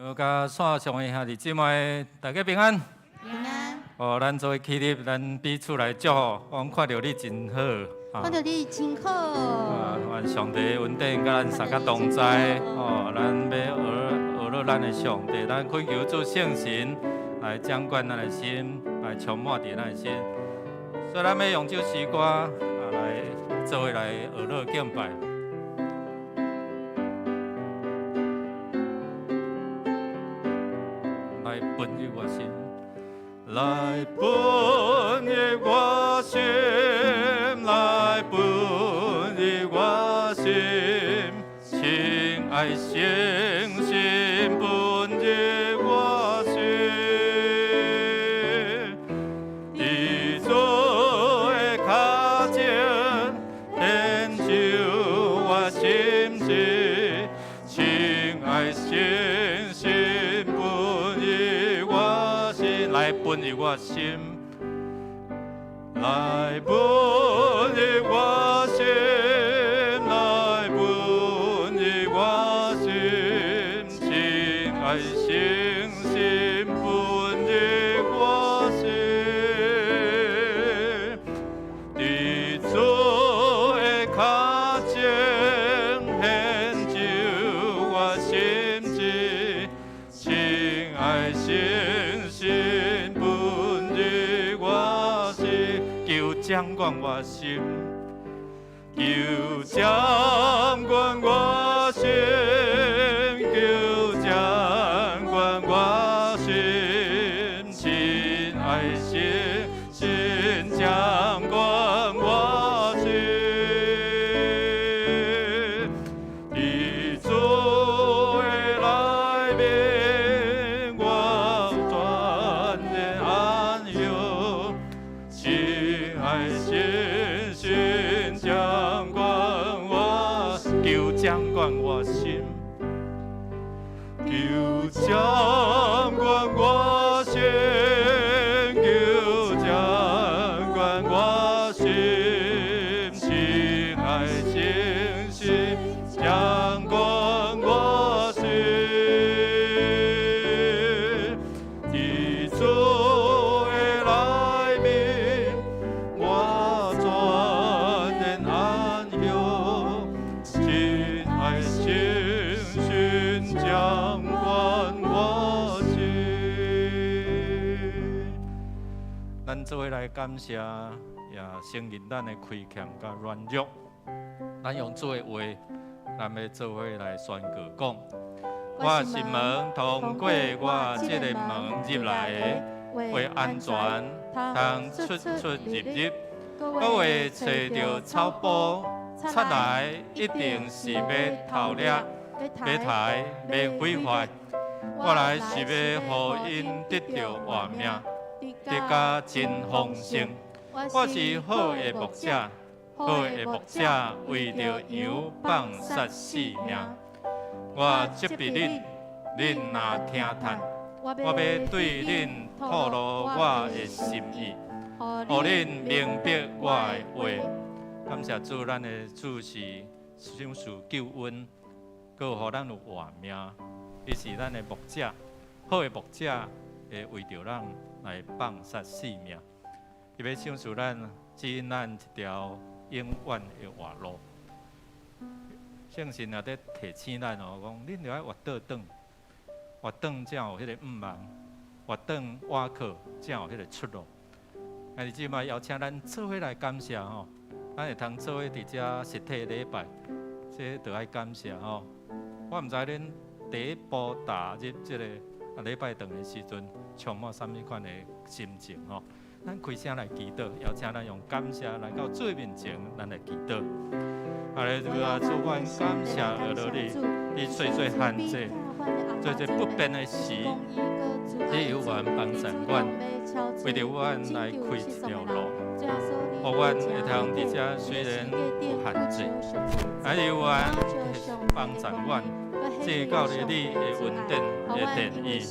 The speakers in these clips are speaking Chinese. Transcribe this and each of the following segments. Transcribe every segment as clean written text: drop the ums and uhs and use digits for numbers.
有甲线上的兄弟姊妹，大家平安。平安。哦，咱做起立，咱彼此来祝福。我看到你真好。看到你真好。愿上帝稳定甲咱三个同在。哦，咱要学了咱的上帝，咱恳求主圣神来掌管咱的心，来充满伫咱的心。所以咱要用这首诗歌来做伙来学了敬拜。来奔入我心，来奔入我心，来奔入我心，亲爱圣心奔入我心，你做的脚前献就我心志，亲爱圣心奔入我心，来奔入我心，来奔入我心，来奔入我心，亲爱圣心奔入我心，你做的脚前献就我心志，亲爱圣心奔入我心，求掌管我心，求掌管我心，求掌管我心，亲爱圣心掌管我心，你作为来宾，我全然安有，亲爱圣心掌管我，求掌管我心，求掌管我心，求掌管我心，亲爱圣心掌管我心，你作为来宾，我全然安有，亲爱圣心掌管我心。咱做伙来感谢，也承认咱的亏欠甲软弱。咱用做的话，咱要做伙来宣告讲：我是门，通过我这个门入来的，为安全，通出入入。我会找到草包，出来一定是要偷掠、要杀、要毁坏。我来是要互因得到活命，得甲真丰盛。我是好的牧者，好的牧者为着羊放杀性命。我责备恁，恁若听叹，我要对恁透露我的心意，互恁明白我的话。感谢主，咱的主是享受救恩，佮互咱有活命。伊是咱的牧者，好的牧者会为着咱来放杀性命。伊要享受咱，指引咱一条永远的活路。圣神也在提醒咱哦，讲恁着爱活倒转，活转才有迄个望，活转瓦靠才有迄个出路。啊，你即摆邀请咱做伙来感谢吼，咱会通做伙伫遮实体礼拜，这着爱感谢吼。我毋知恁第一步踏入即个礼拜堂的时阵，充满啥物款的心情吼？咱开声来祈祷，邀请咱用感谢来到主面前，咱来祈祷。哈利路亚，主，我感谢阿罗你，你最限制，最不变的时，你有愿帮助阮，为着阮来开一条路，互阮会通伫遮虽然有限制，还有愿帮助阮，这到你的稳定的定义，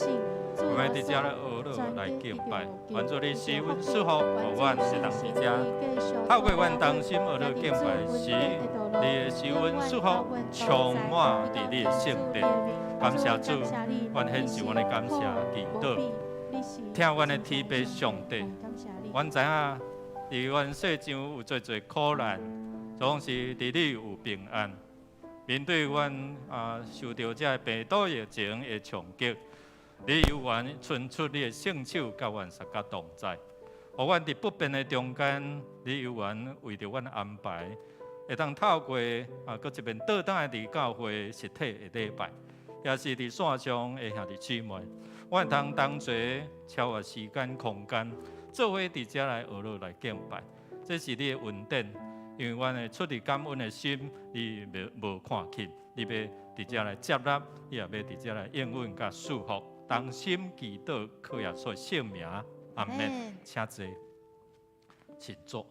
我们伫遮咧学了落来敬拜。愿主你赐阮祝福，互阮会当伫遮透过阮同心而落敬拜时，你会赐阮祝福，充满伫你的圣殿。感谢主，愿献上阮的感谢祈祷，听阮的天父上帝。阮知影，伫阮世上有做苦难，总是伫你有平安。面对阮受到这病毒疫情的冲击，你有愿伸出你的圣手，甲阮相甲同在。互阮伫不便的中间，你有愿为着阮安排，会当透过搁一遍倒转伫教会实体的礼拜，也是伫线上的兄弟姊妹，阮通同齐超越时间空间，做伙伫遮来学落来敬拜。这是你的恩典。因为阮的出于感恩的心，你无看轻，你要伫遮来接纳，你也要伫遮来应允甲祝福，同心祈祷，靠耶稣圣名，阿门。请坐，请坐。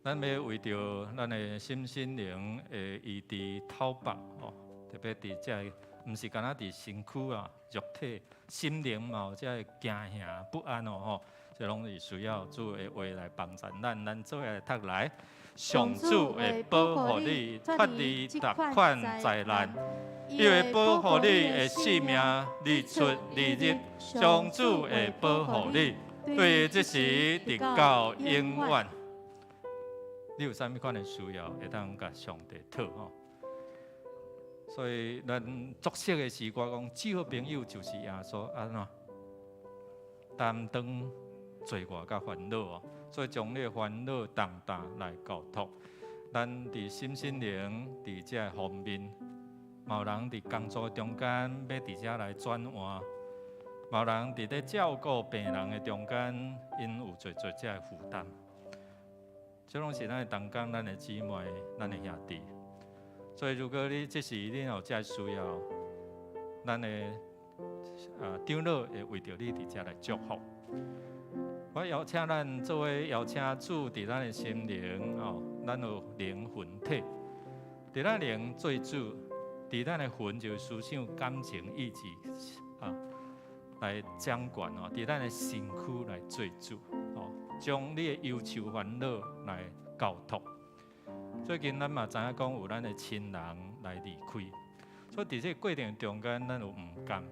咱要为着咱的心灵的医治讨白哦，特别伫遮，毋是干那伫身躯肉体、心灵嘛，有遮个惊吓不安哦吼，这拢是需要主的话来帮助咱。咱做来读来。上主会保护你，脱离逐款灾难，伊会保护你的性命，日出日入，上主会保护你，对这时直到永远。你有啥物款的需要，会当甲上帝讨吼。所以咱作息的时，我讲最好朋友就是耶稣安怎担当罪恶甲烦恼哦。所以将你的烦恼重担来交托，咱伫心灵伫遮方面，有人伫工作中间要伫遮来转换，有人伫咧照顾病人的中间，因有做遮的负担。这拢是咱的同工、咱的姊妹、咱的兄弟。所以如果你这时你有遮需要，咱的长老会为着你伫遮来祝福。我邀请咱作为邀请主伫咱的心灵哦，咱有灵魂体，伫咱灵做主，伫咱的魂就是思想、感情、意志来掌管哦，伫咱的身躯来做主哦，将你的忧愁烦恼来交托。最近咱嘛知影讲有咱的亲人来离开，所以伫这个过程中间，咱有毋甘，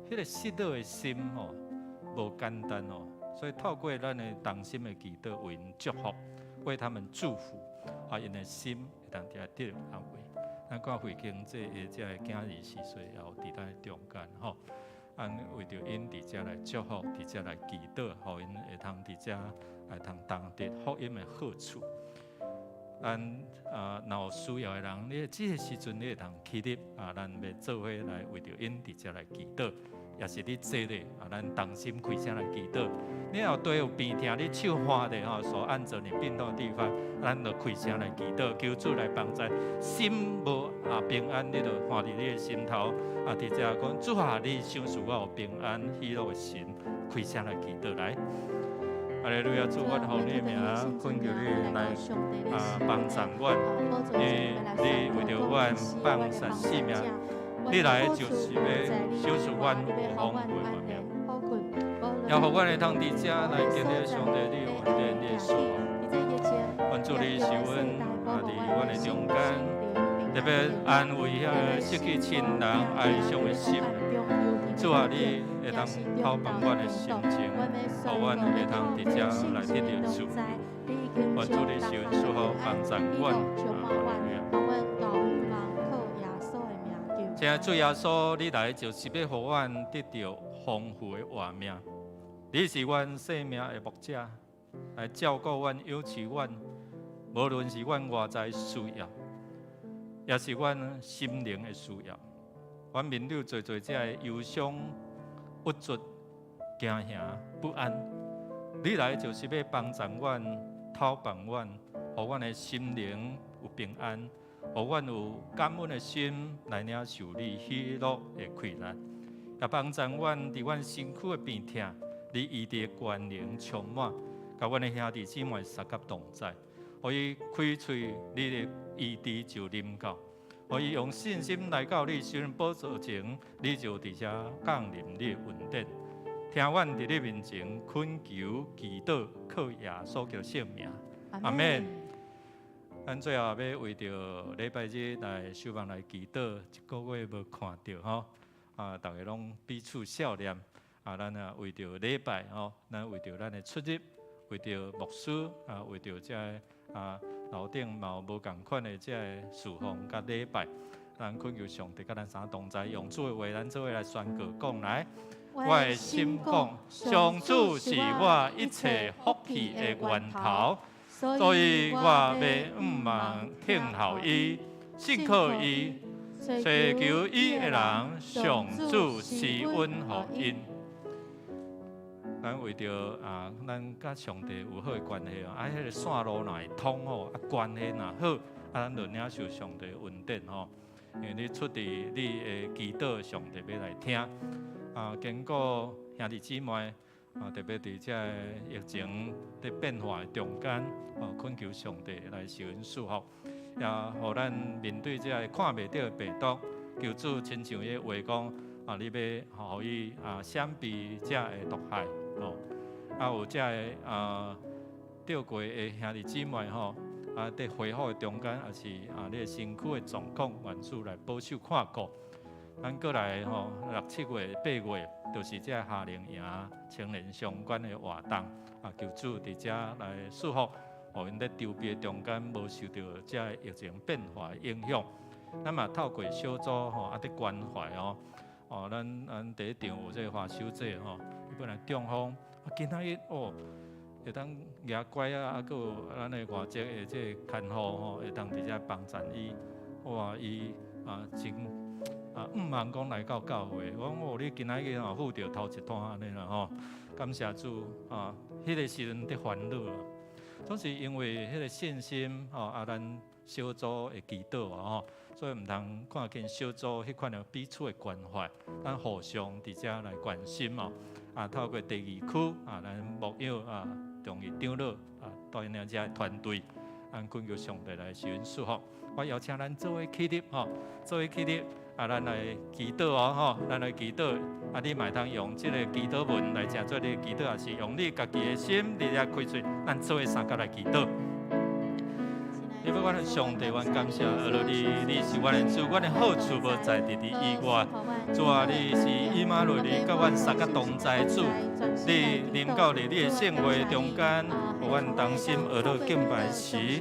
迄个失落的心哦，无简单哦。所以透过咱的同心的祈祷，为因祝福，为他们祝福，因的心会当得到安慰。咱看会经这个囝儿4岁，也有伫咱的中间吼，为着因伫遮来祝福，伫遮来祈祷，互因会通伫遮来通得福音的好处。咱若有需要的人，你这个时阵你会通起立咱要做伙来为着因伫遮来祈祷。也是你坐咧咱同心开声来祈祷。你若对有病痛，你手花咧所按着你病痛的地方，咱就开声来祈祷，求主来帮助。心无平安，你就放伫你的心头伫遮讲主啊，你想使我有平安喜乐的心，开声来祈祷来。哈利路亚！主，我奉你的名，恳求你来帮助我，你为着我放下性命。你来就是要消除阮有方回的命，也互阮会通伫遮来经历上帝你恩典的事。愿主你是阮伫阮的中间，特别安慰遐失去亲人哀伤的心。主啊，你会通透放阮的心情，互阮会通伫遮来得到祝福。愿主你是阮祝福帮助阮。请主耶稣，你来就是要互阮得到丰富的活命。你是阮生命的牧者，来照顾阮、养育阮，无论是阮外在需要，也是阮心灵的需要。阮面对做这的忧伤、不足、惊吓、不安，你来就是要帮助阮、透放阮，互阮的心灵有平安。互阮有感恩的心来领受你喜乐的快乐，也帮助阮伫阮身躯的病痛，你医治的关联充满，甲阮的兄弟姊妹相甲同在，可以开喙，你的医治就临到，可以用信心来到你身宝座前，你就伫遮降临你的恩典，听阮伫你面前恳求祈祷，靠耶稣叫性命。阿免。咱最后要为着礼拜日来守望来祈祷，一个月无看到吼，大家拢彼此笑脸。咱为着礼拜吼，咱为着咱的出入，为着牧师为着这楼顶嘛无共款的这事奉甲礼拜，咱恳求上帝甲咱三同在，用主的话，咱做伙来宣告讲来。我的心讲，上主是我一切福气的源头。所以我要望听候伊，信靠伊，祈求伊的人，上主施恩予因。咱为着咱甲上帝有好的关系迄个线路若会通吼，关系若好，咱就领受上帝恩典吼。因为你出伫你的祈祷，上帝要来听。经过兄弟姊妹。特别伫这疫情在变化的中间，恳求上帝来受恩赐福，也互咱面对这看袂到的病毒，求主亲像伊话讲，你要互伊闪避这的毒害，有这吊过的兄弟姊妹在恢复的中间，也是你的身躯的状况，愿主来保守看顾。咱过来6、7月、8月，就是这夏令营青年相关的活动，求主伫这来祝福，互因在筹备中间无受到这疫情变化的影响。咱嘛透过小组伫关怀咱第一场有这花手节伊本来中风，今仔日会当举拐还有咱的外籍的这看护会当伫这帮衬伊，伊真。毋茫讲来到教会，我讲你今仔日付着头一摊安尼啦感谢主迄个时阵伫烦恼总是因为迄个信心咱小组的祈祷所以毋通看见小组迄款的彼此的关怀，咱互相伫遮来关心透过第2区咱牧友同意长老带领遮团队，恳求上帝来受恩赐福。我邀请咱做伙起立做伙起立。咱来祈祷咱来祈祷你嘛通用这个祈祷文来成做你的祈祷，也是用你家己的心，你来开嘴，咱做伙三角来祈祷。因为阮的上帝，阮感谢你是阮的主，阮的好处无在伫你以外。主啊，你是以马内利，甲阮三角同在主。你临到你的圣会中间，互阮同心学到敬拜时，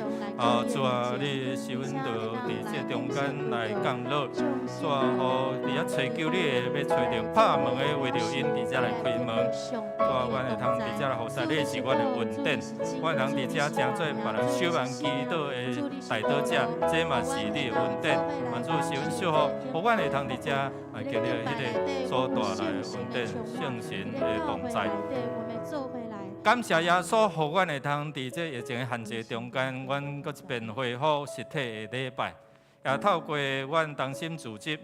主啊，你是阮着伫这中间来降落。主啊，互伫遐找求你的，要找着拍门的，为着因伫遮来开门。主啊，阮会通伫遮来服侍，你是阮的恩典。阮通伫遮诚做别人守望祈祷的。代祷者，这嘛是你的恩典，愿主是阮祝福，互阮会通伫遮经历迄个所带来的恩典，圣神的同在。感谢耶稣，互阮会通伫这疫情的限制中间，阮搁一遍恢复实体的礼拜，也透过阮同心组织，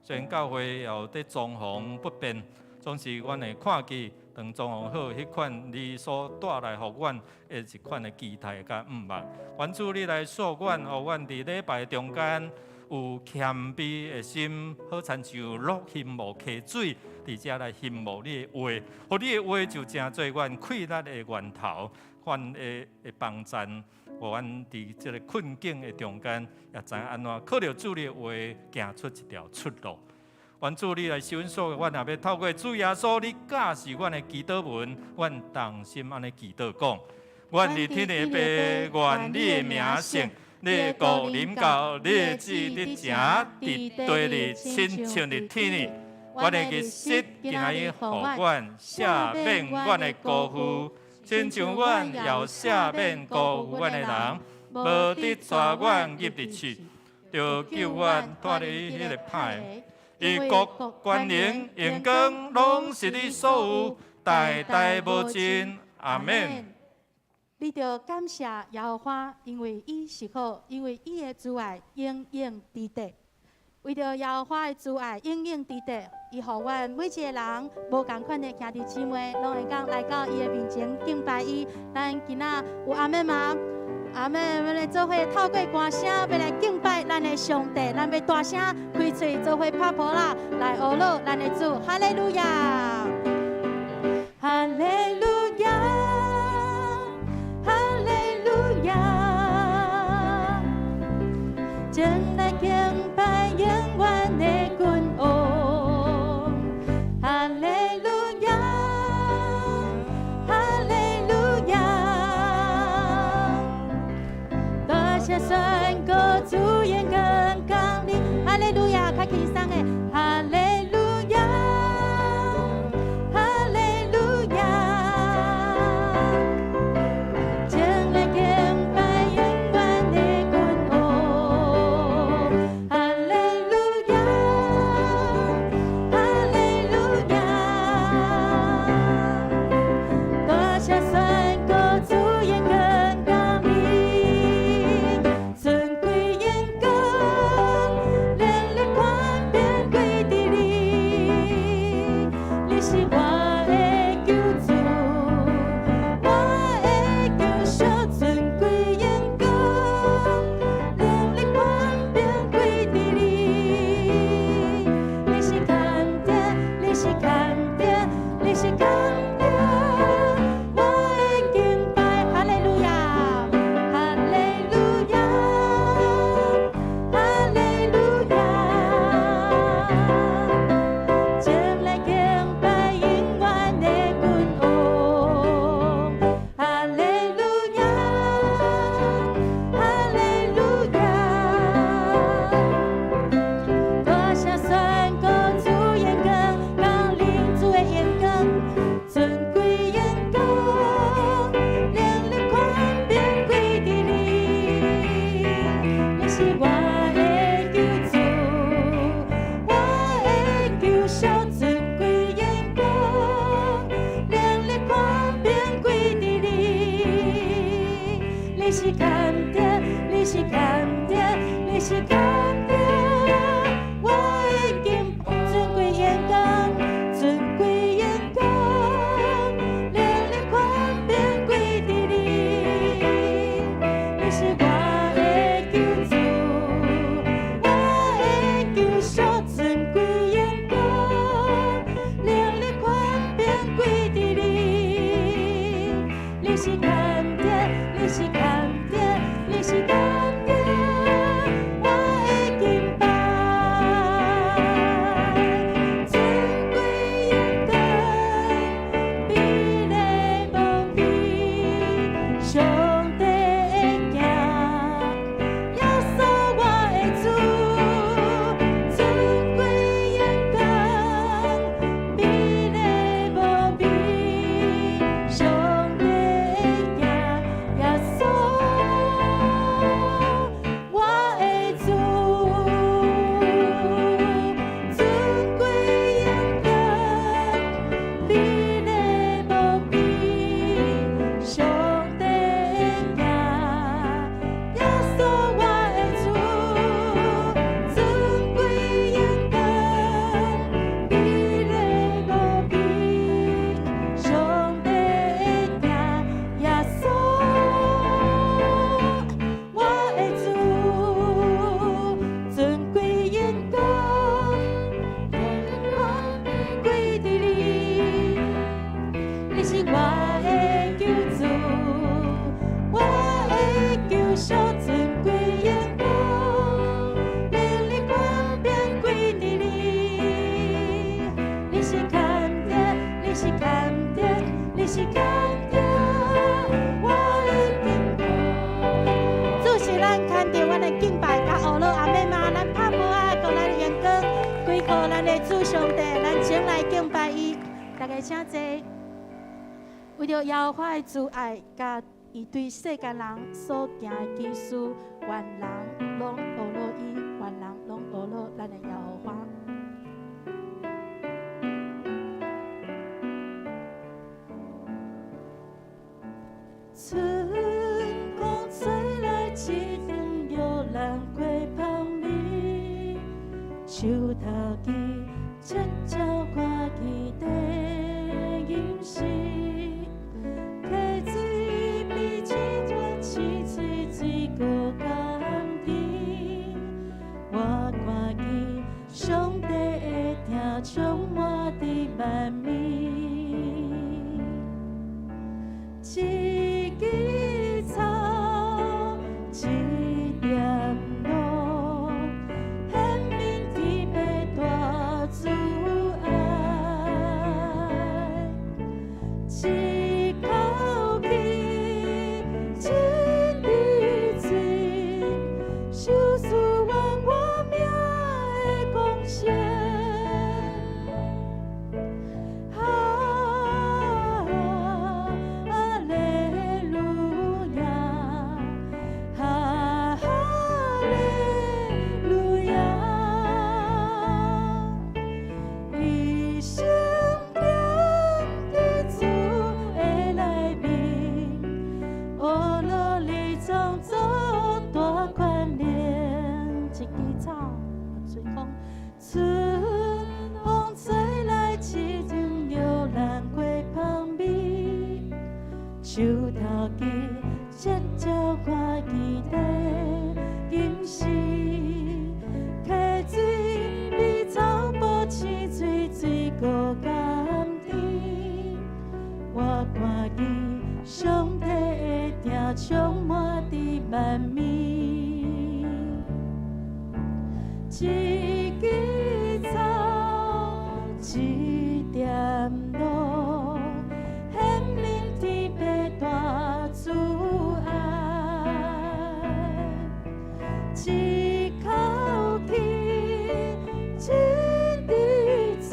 虽然教会也有伫装潢不便，总是阮会看见。当装潢好，迄款你所带来互阮的一款的期待甲望，愿主你来赐阮，互阮伫礼拜中间有谦卑的心，好亲像落羡慕溪水，伫遮来羡慕你的话，互你的话就成做阮快乐的源头，阮的帮衬，互阮伫即个困境的中间，也知安怎靠着主你的话，行出一条出路。愿主你来受恩所，阮也要透过主耶稣，你教示阮的祈祷文，阮同心安尼祈祷讲：愿伫天的爸，愿你的名圣，你的国临到，你的旨意成伫地里，亲像伫天里。阮的日食今仔日互阮赦免阮的辜负，亲像阮也赦免辜负阮的人，无得带阮入地去，就救阮脱离迄个歹。伊国权能荣光，拢是你所有，代代无尽。阿免。你着感谢耶和华，因为伊是好，因为伊的慈爱永远伫地。为着耶和华的慈爱永远伫地，伊互阮每一个人无共款的兄弟姊妹，拢会讲来到伊的面前敬拜伊。咱今仔有阿妹吗？阿妹，阮来做伙透过歌声，要来敬拜咱的上帝。咱要大声开嘴，做伙拍鼓啦，来学乐咱的主。哈利路亚！哈利路亚，哈利路亚，将来敬拜永远的君王。哈利路亚，哈利路亚，大声宣告主言更降临。哈利路亚，较轻松的，哈利路亚，哈利路亚，将来敬拜永远的君王。哈利路亚，哈利路亚，大声宣告主言更降临，尊贵荣光，能力宽遍归地你，你是我的救主，我的救赎，尊贵荣光，能力宽遍归地你，你是肯定，你是肯定，你是肯定，我的敬拜，哈利路亚，哈利路亚，哈利路亚，将来敬拜永远的君王，哈利路亚，哈利路亚，大声宣告主言更降临，主的言更，尊贵荣光，能力宽遍归地你，你是我的救主，我的救赎，尊贵荣光，能力宽遍归地你，你是肯定，你是肯定，你是肯定，我的敬尊贵荣光，尊贵荣光，能力宽遍归地你，你是我的救主，我的救赎，尊贵荣光，能力宽遍归地你，你是肯定，你是肯定，你是肯定，我的敬拜，尊贵荣光，比你无比，上帝的名，耶稣我的主，尊贵荣光，比你无比，上帝的名，耶稣我的主，尊贵荣光，比你无比，上帝的名，耶稣我的主，尊贵荣光，比你无比，上帝的名，耶稣我的主，尊贵荣光，能力宽遍归地你，你是我的救主，我的救赎，尊贵荣光，能力宽遍归地你，你是肯定，你是肯定，你是肯定，我的敬拜。主是咱看到阮的敬拜，甲学乐阿妹妈，咱拍鼓啊，讲咱的员工，归靠咱的主上帝，咱前来敬拜伊。大家请坐。为着耶和华的慈爱，甲伊对世间人所行的奇事，愿人拢学乐伊，愿人拢学乐咱的耶和华。春风吹来，一定有人过芳味，树头枝悄悄花期地饮食，溪水比青砖青翠水果甘甜，我看见上帝的疼充满伫万面。春风吹来，市场摇篮花香味，树头枝悄悄看期待今时，溪水比草坡青水水过甘甜，我看见上帝的定充满伫万面。一枝草，一点露，显明天白大慈爱。一口气，一滴水，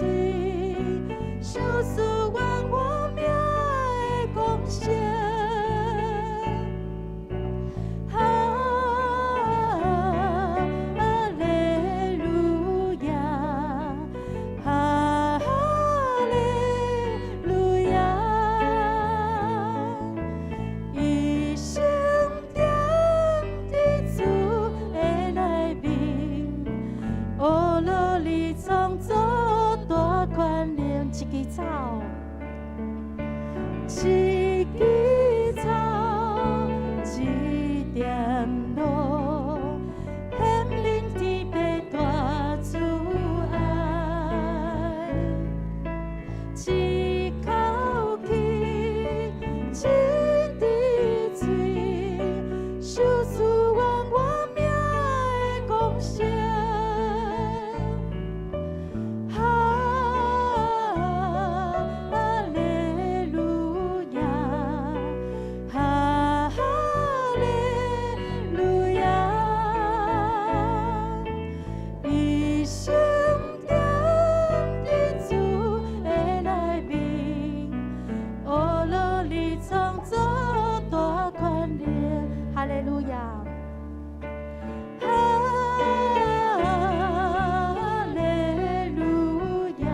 想思愿我命的贡献。一枝草，一点露，显明天白大慈爱。一口气，一滴水，想思愿我命的贡献。哈利路亚，哈利路亚，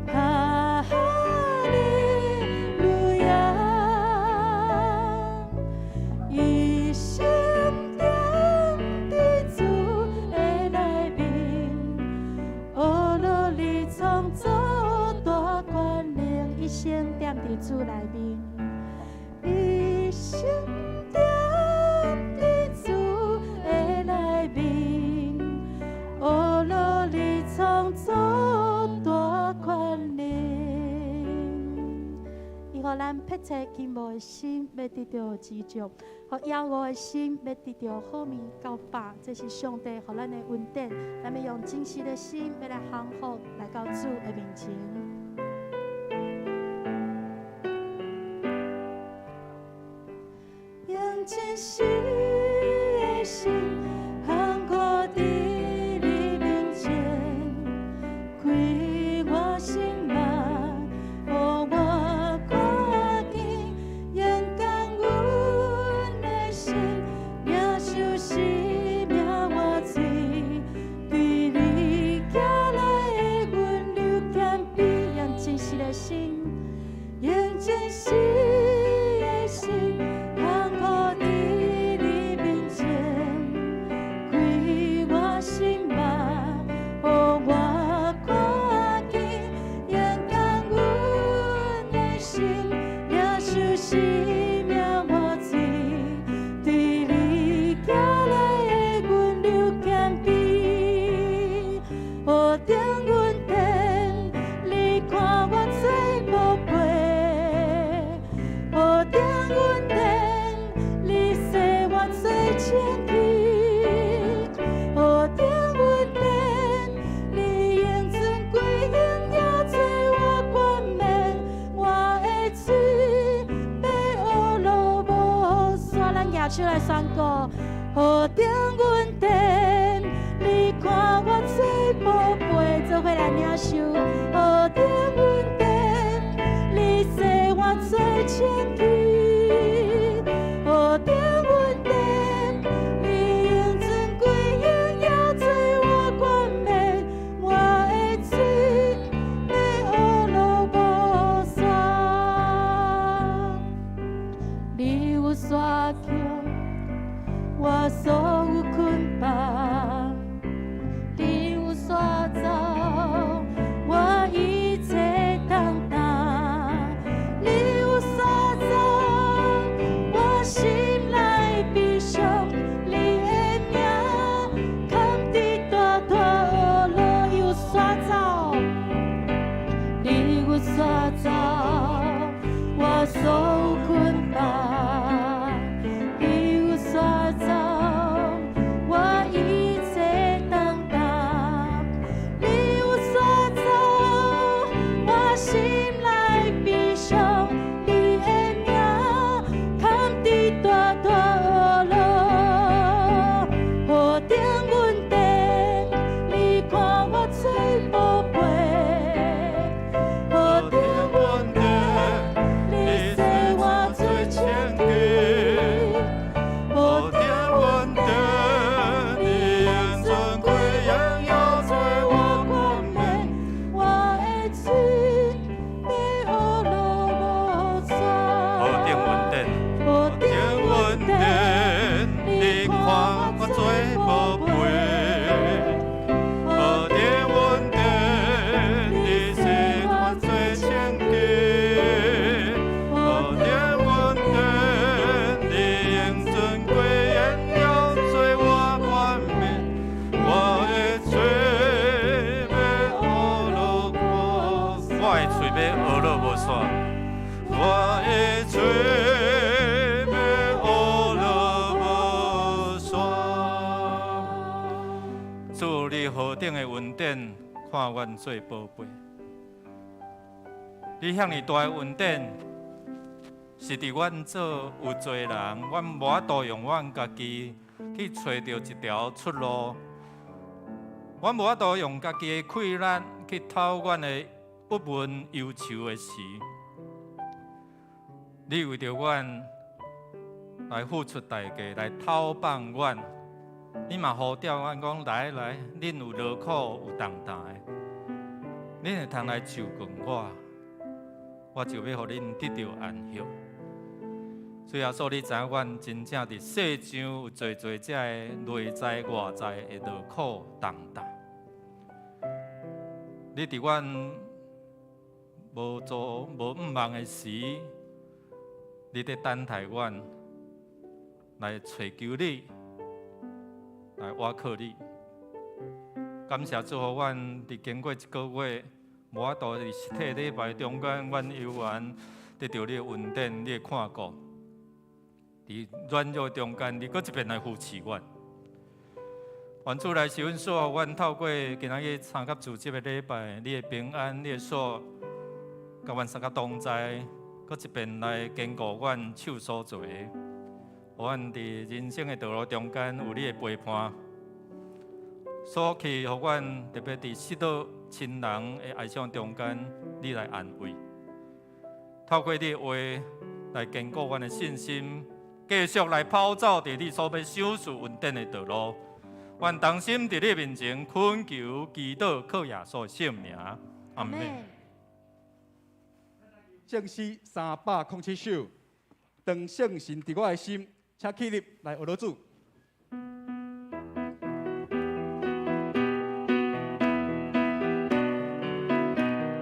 哈利路亚，一生点滴主的来宾，哦，罗你创造大权能，一生点滴主来宾，一生。互咱迫切敬慕的心，要得到知足；互骄傲的心，要得到好面教法。这是上帝互咱的恩典。咱要用真实的心，要来降服，来到主的面前。用真实的心，降服伫你面前，开我心门，互我。出来宣告，何定阮殿，你看我做宝贝，做伙来领受。何定阮殿，你说我做千金。何定阮殿，你用尊贵荣耀做我冠冕，我的嘴要乌落无山，你有山桥。我所有捆绑，你有所要学了无煞，我的嘴要学了无煞。主，你何等的恩典，看阮做宝贝。你遐尼大的恩典，是伫阮做有罪人，阮无法度用阮家己去找到一条出路。阮无法度用家己的困难去讨阮的郁闷忧愁的时，你为着阮来付出代价，来讨放阮。你嘛呼召阮讲来，恁有劳苦有重担的，恁会通来就近我就要互恁得到安息。主耶稣，你知影阮真正伫世上有做这的内在外在的劳苦重担。你伫阮无做无毋忙的时，你伫等待阮来找求你，来倚靠你。感谢主，互阮伫经过一个月，无法度伫实体礼拜中间，阮有缘得到你的恩典，你的看顾。伫软弱中间，你搁一遍来扶持阮。愿主来是阮所，阮透过今仔日参加主这个礼拜，你的平安，你的所，甲阮三个同在，搁一遍来坚固阮手所做的。互阮伫人生的道路中间有你的陪伴，所去互阮特别伫失落亲人的哀伤中间，你来安慰。透过你的话来坚固阮的信心。继续来跑走伫你所要享受稳定的道路，愿同心伫你面前恳求、祈祷，靠耶稣的圣名，阿门。正诗307首，当圣神伫我的心，请起立来学罗主。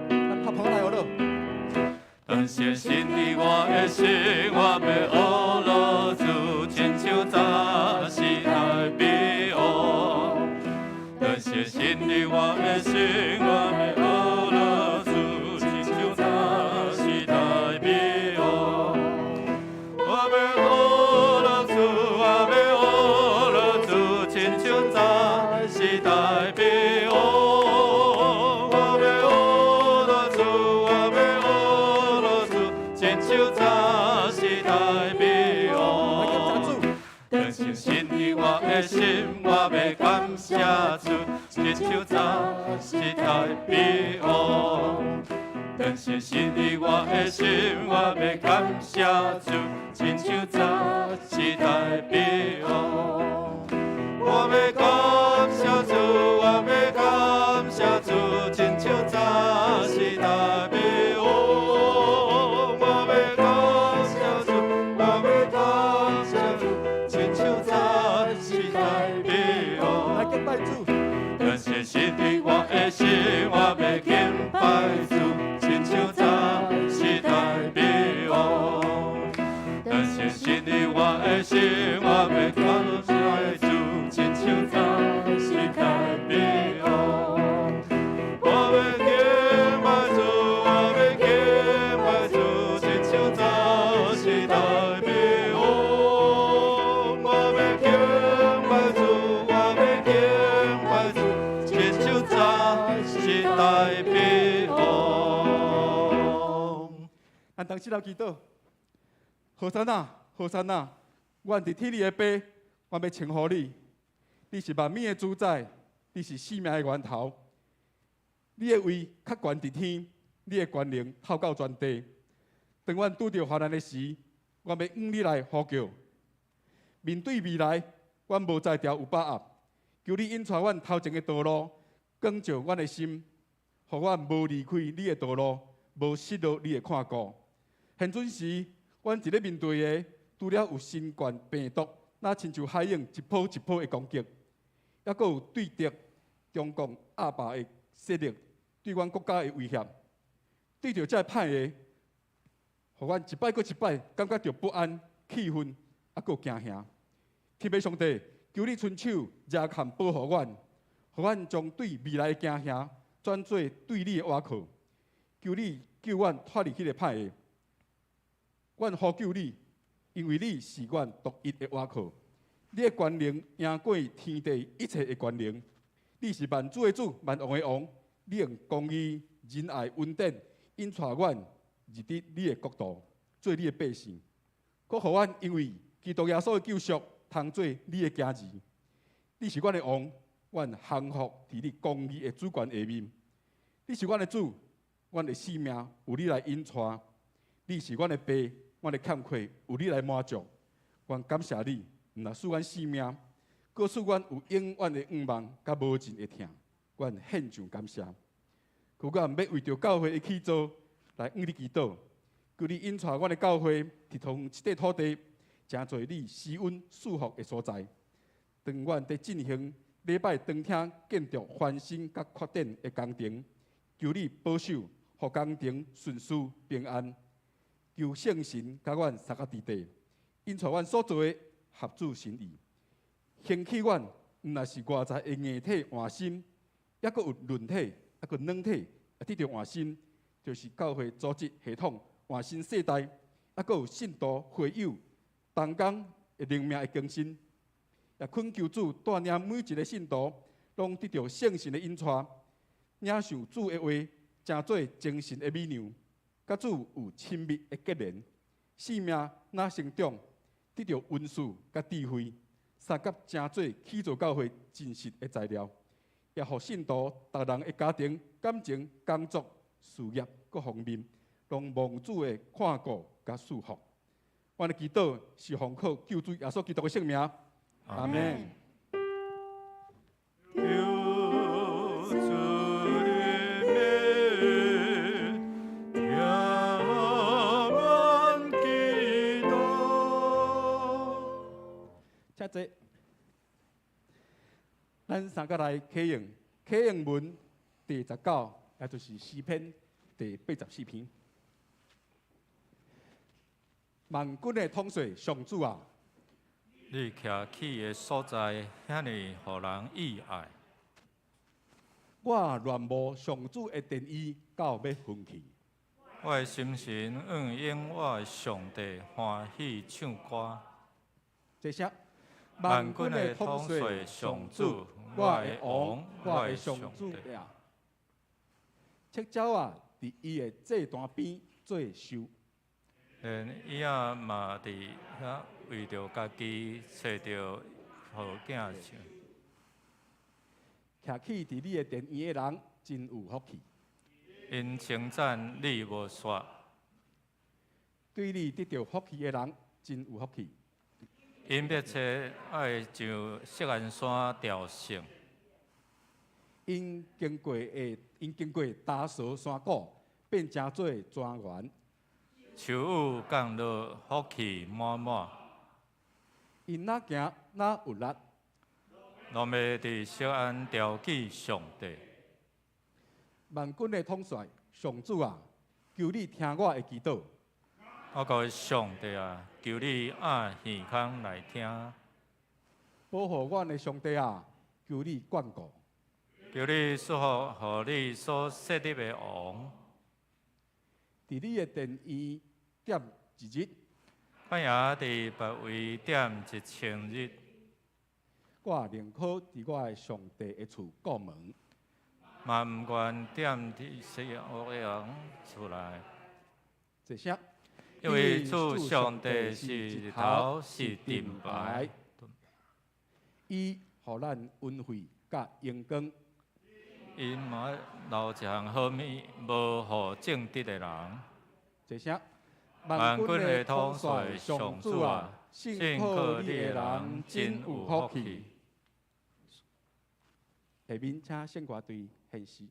咱拍拍来学罗。当圣神伫我的心，我要学罗主，亲像早时代美好。当圣神伫我的心，我要学罗主，亲像早时代美好。我要学罗主，我要学罗主，亲像早时代美好。神伫我的心，我要感谢主，亲像早时代美好。当神伫我的心，我要感谢主，亲像早时代美好。我要感谢主，我要感谢主，亲像早时代美好。我要感谢主，我要感谢主，亲像早时代美好。来敬拜主，当圣神伫我的心，我要敬拜主，亲像早时代美好。当圣神伫我的心，我要感谢主，亲像早时代美好。我要敬拜主，我要敬拜主，亲像早时代美好。我要敬拜主，我要敬拜主，亲像早时代美好。咱同时来祈祷。何山啊，何山啊，阮伫天里的爸，我要称呼你。你是万物的主宰，你是生命的源头。你的位较悬伫天，你的权能透到全地。当阮拄着患难的时，我要向你来呼叫。面对未来，阮无在条有把握，求你引带阮头前的道路，光照阮的心，互阮无离开你的道路，无失落你的看顾。现阵时，阮一咧面对的，除了有新冠病毒，那亲像海涌一波一波的攻击，还佫有对敌中共阿爸的势力，对阮国家的威胁。对着这歹个，互阮一摆佫一摆感觉到不安、气愤，还佫惊吓。天父上帝，求你伸手热看保护阮，互阮将对未来的惊吓转做对你的倚靠。求你救阮脱离迄个歹的。阮呼救你，因为你是阮独一的倚靠。你的权能赢过天地一切的权能。你是万主的主，万王的王。你用公义、仁爱、稳定，引带阮入伫你的国度，做你的百姓。搁互阮因为基督耶稣的救赎，通做你的家儿。你是阮的王，阮降服伫你公义的主权下面。你是阮的主，阮的性命有你来引带。你是阮的爸，阮的欠缺有你来满足。阮感谢你，毋但使阮性命，搁使阮有永远的愿望，甲无尽的疼。阮献上感谢。求阮要为着教会的起造来向你祈祷，求你引带阮的教会，直通这块土地，成做你施恩赐福的所在。当阮在进行礼拜当天建筑翻新甲扩展的工程，求你保守，互工程顺遂平安。求圣神甲阮三个伫地，引带阮所做的合主心意，兴起阮毋但是外在的硬体换心，抑阁有论体，抑阁软体，得到换心，就是教会组织系统换新世代，抑阁有信徒会友同工的灵命的更新。也恳求主带领每一个信徒，拢得到圣神的引带，领受主的话，成做精神的美娘，甲主有亲密的结连，性命若成长，得到温顺甲智慧，三甲成做起造教会真实的材料，也互信徒逐人的家庭、感情、工作、事业各方面，拢蒙主的看顾甲祝福。阮的祈祷是奉靠救主耶稣基督的圣名。阿门。请坐。咱三个来启用，启用文第19，也就是诗篇第84篇。万军的统帅上主啊！你徛起的所在，遐尼互人意爱。我愿无上主的殿宇到要分去。我的心神应我的上帝欢喜唱歌。这些万军的统帅上主，我的王，我的上帝呀！赤鸟啊，伫伊的祭坛边做寿。连伊仔嘛伫遐为着家己找着好囝唱。徛起伫你的殿宇的人真有福气。因称赞你无煞，对你得到福气的人真有福气。因密切爱上锡安山朝圣。因经过大蛇山谷，变成做庄园。秋雨降落，福气满满。因哪行哪有力，拢要伫锡安调记上帝。万军的统帅上主啊，求你听我的祈祷。我告上帝啊，求你按耳孔来听，保护阮的上帝啊，求你眷顾。求你祝福，互你所设立的王。伫你的殿宇点一日，半夜伫别位点1000日。我宁可伫我的上帝的厝过门，嘛毋愿点伫西欧阳厝内。这些，因为主上帝是日头，是盾牌，伊互咱恩惠甲阳光。因嘛留一项好物，无互正直的人。这些，万军的统帅上主啊，信靠你的人真有福气。下面请献歌队献诗。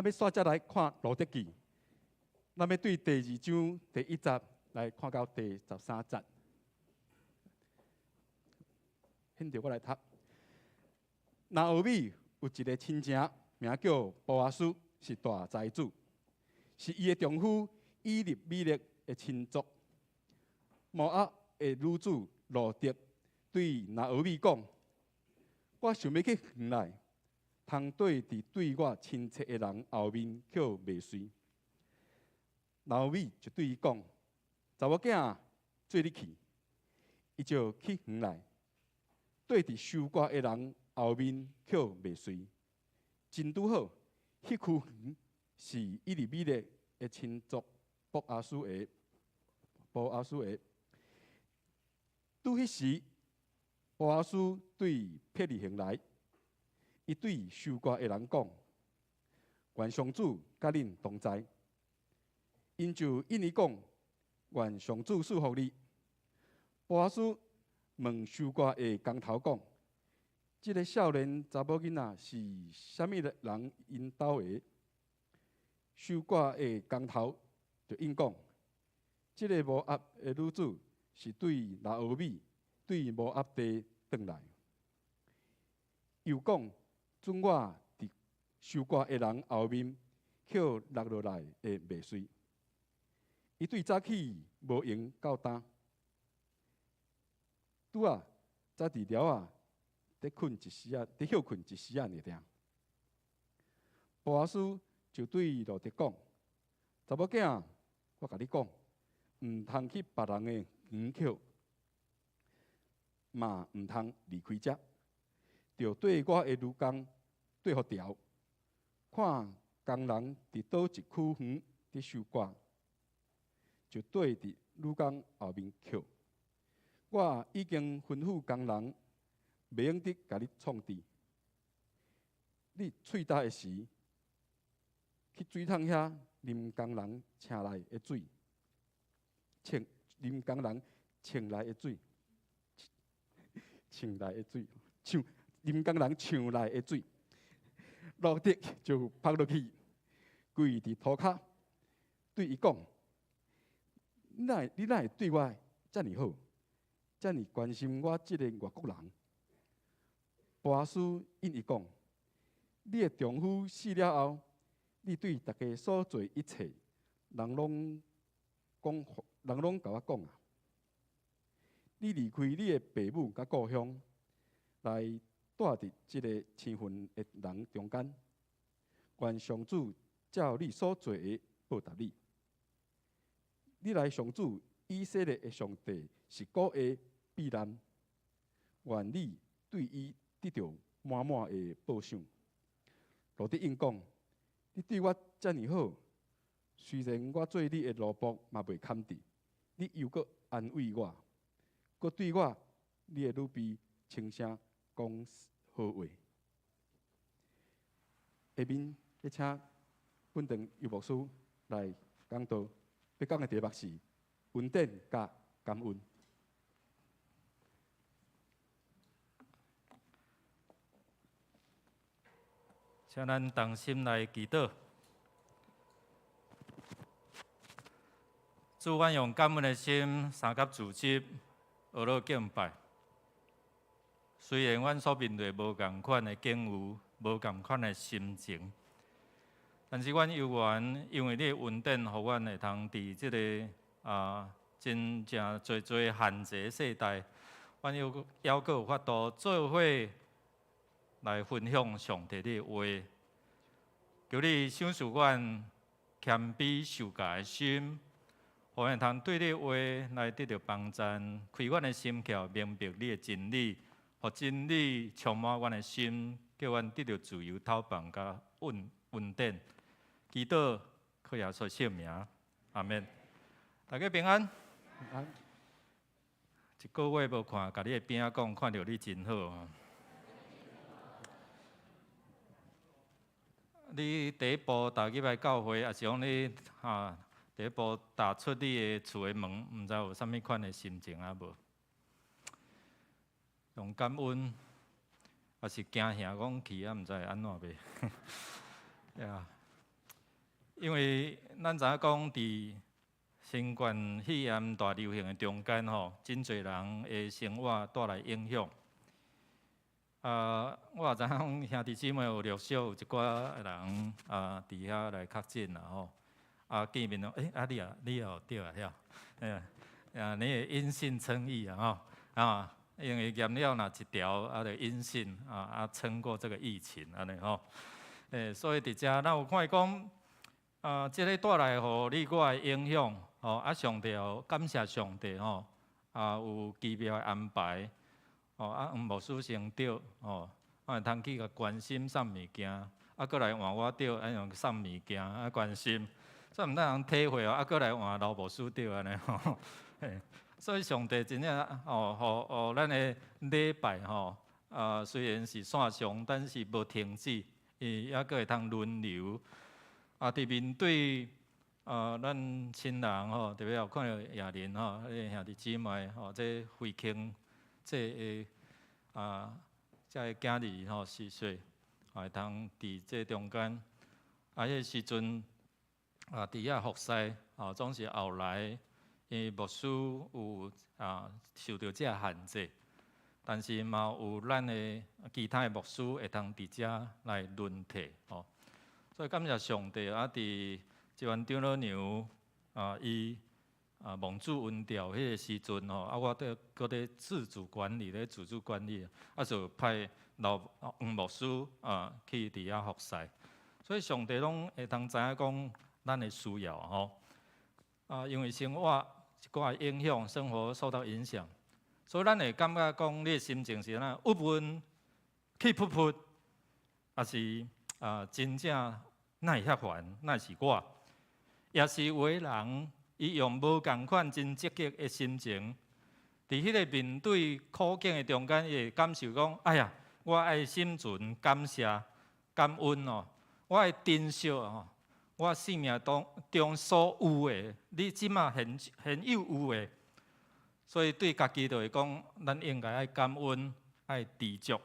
咱要煞只来看《路得记》，咱要对第2章第1节来看到第13节。现在我来读。拿俄米有一个亲戚，名叫波阿斯，是大财主，是伊的丈夫以利米勒的亲族。摩押的女子路得对拿俄米讲：“我想要去园内，通对对我亲切的人后面捡麦穗。”拿俄米就对伊讲：“查某囝，做你去。”伊就去园内，对收割的人后面捡麦穗。真拄好，迄区园是以利米勒的亲族波阿斯的。拄迄时，波阿斯对撇利行来，伊对收割的人讲：“愿上主甲恁同在。”因就应伊讲：“愿上主赐福你。”波阿斯问收割的工头讲：“即个少年查某囡仔是啥物人因兜的？”收割的工头就应讲：“即个摩押的女子是对拿俄米对摩押地转来。”又讲：“准我伫收割的人后面捡落落来的麦穗。”伊对早起无闲到单，拄啊，早伫寮啊，伫困一时啊，伫休困一时啊，尔定。波阿斯就对路得讲：“查某囝，我甲你讲，毋通去别人的园捡，嘛毋通离开遮，着对我的女工对好调，看工人伫倒一区园伫收割，就对伫女工后面捡。我已经吩咐工人，袂用得甲你创治。你喙焦的时，去水桶遐啉工人请来的水，啉工人请来的水，请来的水，啉工人抢来的水，路得就趴落去，跪伫涂骹，对伊讲：“你哪会对我遮尔好，遮尔关心我即个外国人？”波阿斯应伊讲：“你的丈夫死了后，你对大家所做一切，人拢甲我讲啊。你离开你的父母甲故乡，来住伫即个生分的人中间，愿上主照你所做的报答你。你来上主以色列的上帝是国的避难，愿你对伊得到满满的报赏。”路得应讲：“你对我遮尔好，虽然我做你的奴仆嘛袂堪治，你又搁安慰我，搁对我你的女婢轻声讲好话。”下面要请本堂游牧师来讲道，要讲的题目是恩典甲感恩。请咱同心来祈祷。主，阮用感恩的心，三甲自执，学了敬拜。虽然阮所面对无共款的境遇，无共款的心情，但是阮犹原因为你的恩典，互阮会通伫即个真正侪限制的世代，阮犹阁有法度做伙来分享上帝的话。求你赏赐阮谦卑受教的心，互阮通对你的话来得到帮助，开阮的心窍，明白你的真理，互真理充满阮的心，叫阮得到自由透放甲恩典。祈祷靠耶稣圣名，阿免。大家平安。一个月无看，甲你的边仔讲，看到你真好。你第一步踏入来教会，也是讲你第一步踏出你的厝的门，毋知有啥物款的心情啊无？用感恩，也是惊吓讲去啊，毋知会安怎袂？呀，因为咱知影讲伫新冠肺炎大流行的中间吼，真侪人的生活带来影响。我也知影兄弟姊妹有陆续有一寡人伫遐来确诊啦吼。见面咯，你也有对啊，你的阴性称义啊吼因为验了若一条就阴性撑过这个疫情安尼吼。所以伫遮咱有看讲即个带来互你我的影响上帝感谢上帝吼有奇妙的安排黄牧师先着我会通去甲关心送物件过来换我着用送物件关心。所以毋当人体会过来换老牧师着安尼吼。所以上帝真正互咱的礼拜虽然是线上，但是无停止，也佫会通轮流。伫面对咱亲人特别有看到亚玲兄弟姊妹这慧卿这个囝儿4岁，会通伫这中间迄时阵伫遐服侍总是后来。因为牧师有受到这限制，但是嘛有咱的其他的牧师会通伫遮来轮替所以感谢上帝伫这湾长老娘伊蒙主恩调迄个时阵我搁咧自主管理就派黄牧师去伫遐服侍，所以上帝拢会通知影讲咱的需要因为生活。一寡影响，生活受到影响，所以咱会感觉讲，你的心情是哪郁闷、气噗噗，还是真正哪会遐烦？哪是我？也是有的人，伊用无共款真积极的心情，伫迄个面对苦境的中间，伊会感受讲：哎呀，我爱心存感谢、感恩我爱珍惜我生命中所有的，你即马现有的，所以对家己就会讲，咱应该爱感恩，爱知足。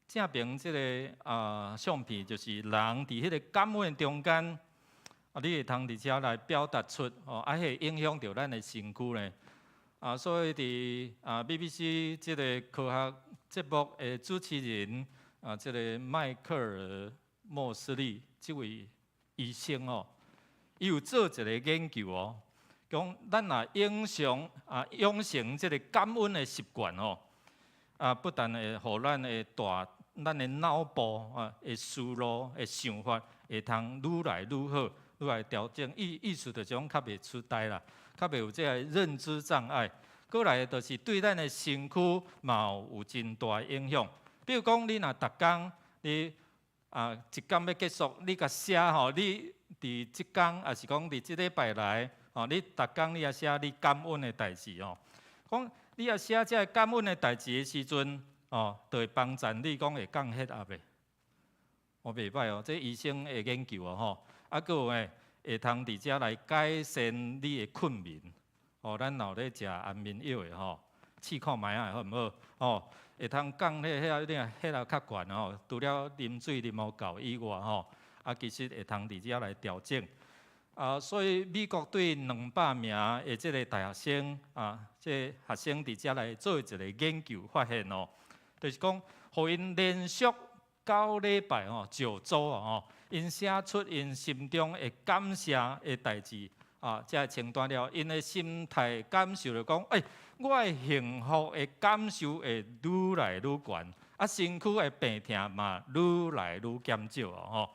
正平即个相片，就是人伫迄个感恩的中间，你会通伫遮来表达出会影响到咱的身躯呢。所以伫BBC 即个科学节目的主持人即个迈克尔。莫斯利这位医生伊有做一个研究讲咱若养成这个感恩的习惯不但会互咱的脑部的思路、的想法会通愈来愈好，愈来调整，意思就是讲较袂出呆啦，较袂有这个认知障碍。过来就是对咱的身躯嘛有真大影响。比如讲，你若逐工你一天要结束，你甲写你伫即天，也是讲伫即礼拜来你逐工你也写你感恩的代志讲你也写这感恩的代志的时阵就会帮助你讲会降血压的。袂歹这医生的研究佫有会通伫遮来改善你的困眠。咱老咧食安眠药的试看卖好毋好会通降血压较悬除了啉水啉无够以外其实会通伫遮来调整所以美国对200名的即个大学生即学生伫遮来做一个研究，发现就是讲，互因连续9礼拜9周因写出因心中的感谢的代志才清单了，因的心态感受就讲我的幸福的感受会愈来愈悬，身躯的病痛嘛愈来愈减少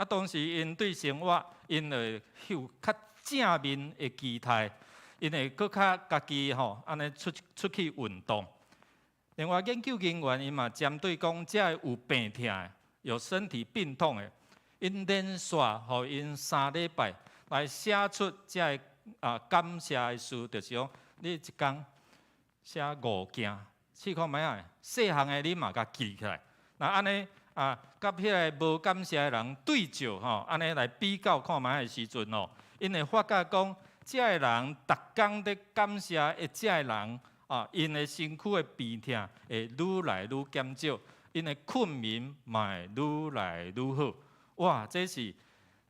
当时因对生活，因会有较正面的期待，因会搁较家己安尼出去运动。另外研究人员因嘛针对讲这有病痛的、有身体病痛的，因连续互因3礼拜来写出这感谢的事，就是讲你一天。写5件，试看卖啊！细项的你嘛甲记起来。那安尼甲迄个无感谢的人对照安尼来比较看卖的时阵因会发觉讲，这个人逐工咧感谢的这个人因的身躯的病痛会愈来愈减少，因的困眠嘛会愈来愈好。哇，这是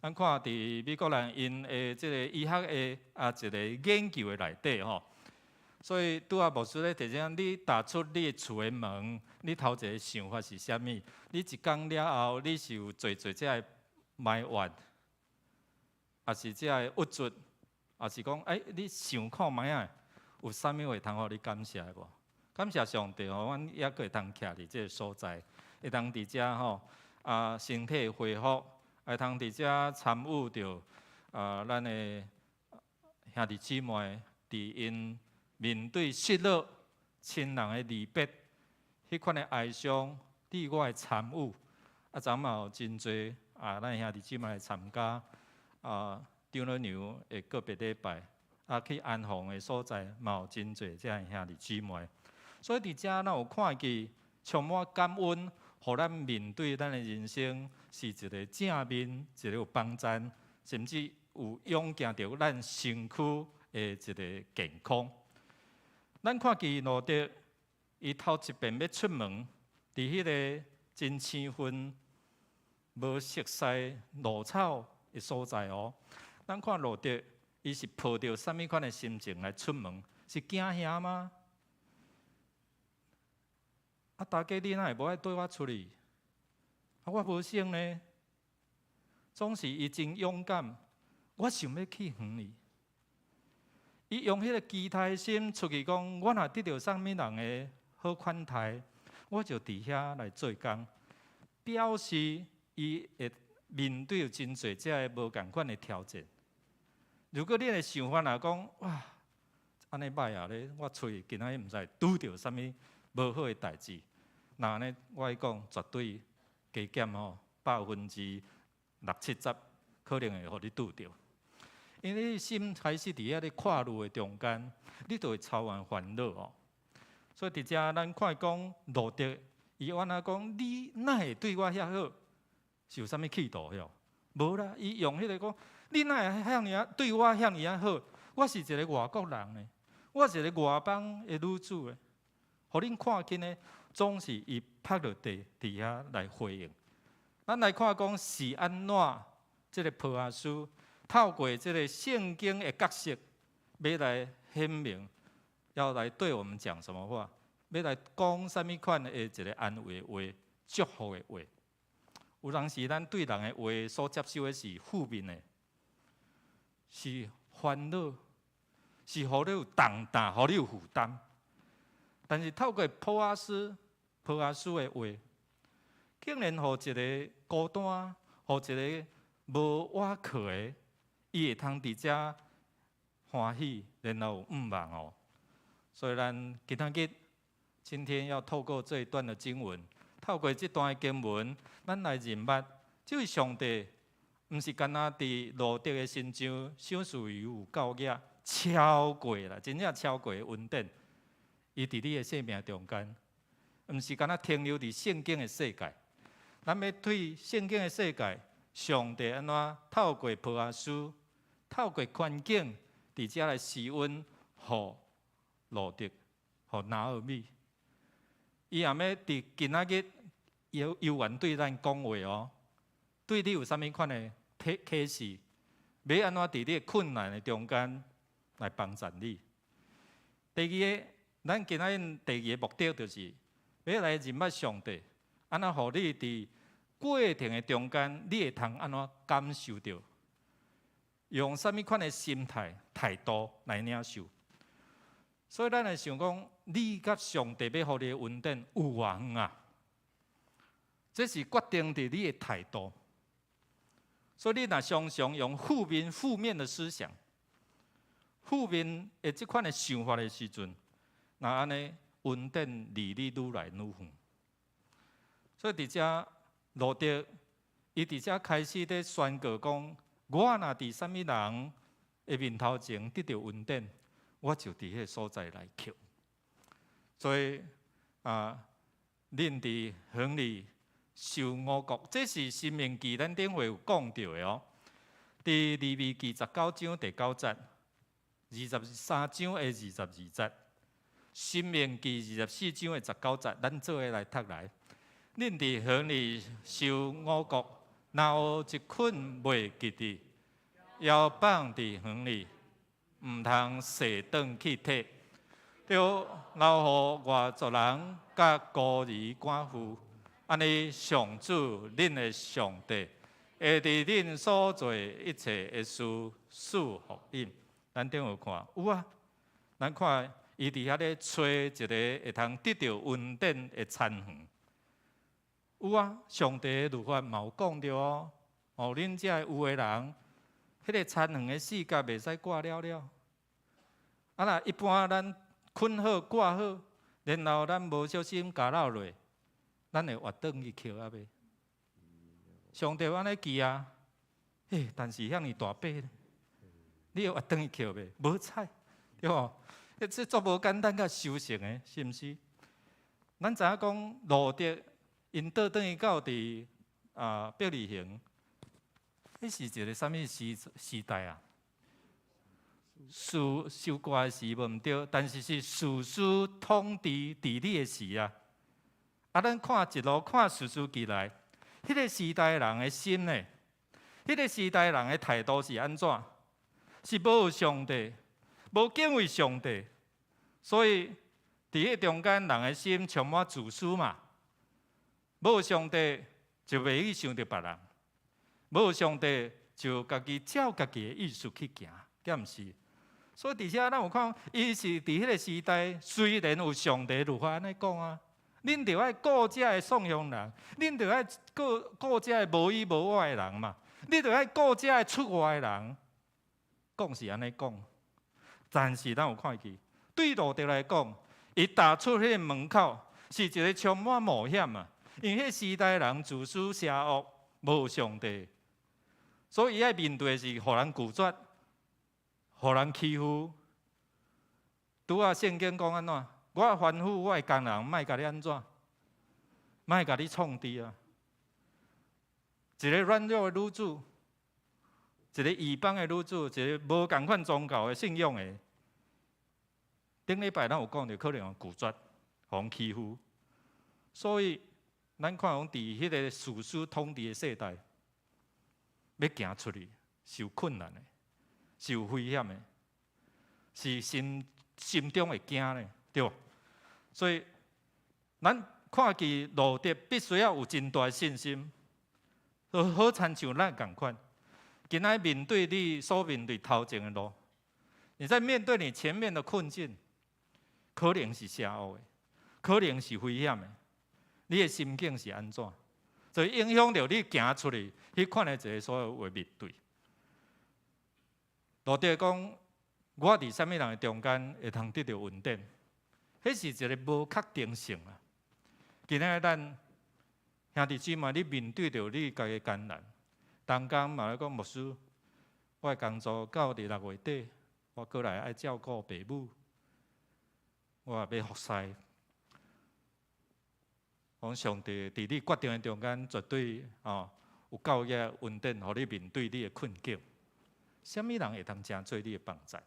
咱看伫美国人因的即个医学的一个研究的内底吼。所以拄啊牧师咧提醒你，踏出你的厝的门，你头一个想法是啥物？你一讲了后，你是有做这个埋怨，还是这个郁卒，还是讲你想看卖啊？有啥物会通互你感谢无？感谢上帝吼，阮也会通徛伫这个所在，会当伫遮吼身体恢复，会通伫遮参与着咱的兄弟姊妹伫因面对失落亲人的离别，迄款的哀伤，你我会参与。昨嘛有真侪咱兄弟姊妹来参加长老娘的个别礼拜，去安放的所在嘛有真侪这样兄弟姊妹。所以伫遮咱有看见充满感恩，互咱面对咱的人生是一个正面，一个有帮助，甚至有勇行着咱身躯的一个健康。咱看见路德，伊头一遍要出门，伫迄个真青昏、无色彩、露草的所在哦。咱看路德，伊是抱着什么款的心情来出门？是惊吓吗？大家你哪会无爱对我出去？我无想呢，总是伊真勇敢。我想要去远哩。伊用迄个期待心出去讲，我若得到啥物人的好款待，我就伫遐来做工，表示伊会面对真侪这无共款的挑战。如果你的想法若讲，哇，安尼歹啊咧，我出去今仔日毋知拄到啥物无好的代志，那呢，我讲绝对加减60%、60-70%，可能会互你拄到。因为你心开始伫遐咧跨路的中间，你就会操完烦恼哦。所以伫遮咱看讲路德，伊安怎讲？你哪会对我遐好？是有啥物企图哟？无啦，伊用迄个讲，你哪会向你对我向你好？我是一个外国人呢，我是一个外邦的女子呢，互恁看见呢，总是伊趴落地伫遐来回应。咱来看讲是安怎，即个波阿斯。透过这个圣经的角色，要来显明，要来对我们讲什么话？要来讲什么款的一个安慰的话、祝福的话？有当时咱对人的话所接受的是负面的，是烦恼，是互你有重担、互你有负担。但是透过波阿斯的话，竟然互一个孤单、互一个无倚靠的。伊会通伫遮欢喜，然后望哦。所以咱今天要透过这一段的经文，透过这段的经文，咱来认捌，这位上帝毋是干那伫路德的身上小事有够额，超过啦，真正超过稳定。伊伫你的生命中间，毋是干那停留伫圣经的世界。咱要对圣经的世界，上帝安怎透过波阿斯？透过环境，伫遮来施恩，互路德，互拿俄米。伊也要伫今仔日有缘对咱讲话哦，对你有啥物款的启示？要安怎伫你的困难的中间来帮助你？第二个，咱今仔日第二个目的就是，要来认捌上帝，安怎互你伫过程的中间，你会通安怎感受到？用什么款的心态、态度来领受？所以咱来想讲，你甲上帝要互你的稳定有偌远啊？这是决定伫你的态度。所以你若常常用负面的思想、负面的这款的想法的时阵，那安尼稳定离你愈来愈远。所以伫遮路德，伊伫遮开始咧宣告讲。我若伫啥物人的面头前得到稳定，我就伫迄个所在来求。所以恁伫乡里受五谷，这是《申命记》咱顶回有讲到的哦。伫利未记19章第9节，23章的22节，《申命记》24章的19节，咱做伙来读来。恁伫乡里受五谷。若有一捆袂记伫，摇放伫园里，毋通射转去摕，着留互外族人甲孤儿寡妇。安尼，上主恁的上帝会伫恁所做一切的事赐福恁。咱顶有看，有啊，咱看伊伫遐咧找一个会通得到恩典的田园。有啊，上帝的律法嘛有讲着哦，哦，恁遮有的人，迄个田园的四角袂使挂了了。啊啦，一般咱捆好挂好，然后咱无小心夹落落。咱会活转去捡啊袂？上帝安尼记啊，但是遐尼大把呢，你会活转去捡袂？无彩，对吼？这足无简单甲修行的，是毋是？咱知影讲路德因倒转去到伫伯利恒，迄是一个啥物时代啊？收割的时无毋对，但是是士师统治治理的时啊。咱看一路看士师记来，迄个时代人的心呢？迄个时代人的态度是安怎？是无有上帝，无敬畏上帝，所以伫迄中间人的心充满自私嘛。无有上帝就袂去想着别人，无有上帝就家己照家己的意思去行，敢毋是？所以伫遮咱有看，伊是伫迄个时代，虽然有上帝律法安尼讲啊。恁着爱顾遮的送养人，恁着爱顾遮的无依无赖的人嘛，恁着爱顾遮的出外的人。讲是安尼讲，但是咱有看去，对路德来讲，伊踏出迄个门口是一个充满冒险啊，因为迄时代人自私邪恶，无上帝，所以伊爱面对的是互人拒绝、互人欺负。拄啊，圣经讲安怎？我吩咐我的工人，莫甲你安怎，莫甲你创治啊！一个软弱的女子，一个异邦的女子，一个无共款宗教的信仰的。顶礼拜咱有讲到，可能有拒绝、互欺负，所以咱看讲伫迄个士师统治的世代，要行出去，是有困难的，是有危险的，是心中会惊的。对，所以咱看见路德必须要有真大的信心，好亲像咱共款。今仔面对你所面对头前的路，你在面对你前面的困境，可能是邪恶的，可能是危险的，你的心境是安怎？所以影响到你行出去，迄款的一个所有的面对。路德讲，我伫什么人的中间会通得到稳定？迄是一个无确定性啊！今仔咱兄弟姊妹，你面对着你家己艰难，当工嘛咧讲牧师，我的工作到伫6月底，我过来爱照顾爸母，我也要服侍。讲上帝伫你决定的中间，绝对有够个稳定，互你面对你的困境。什么人会通成做你的帮助？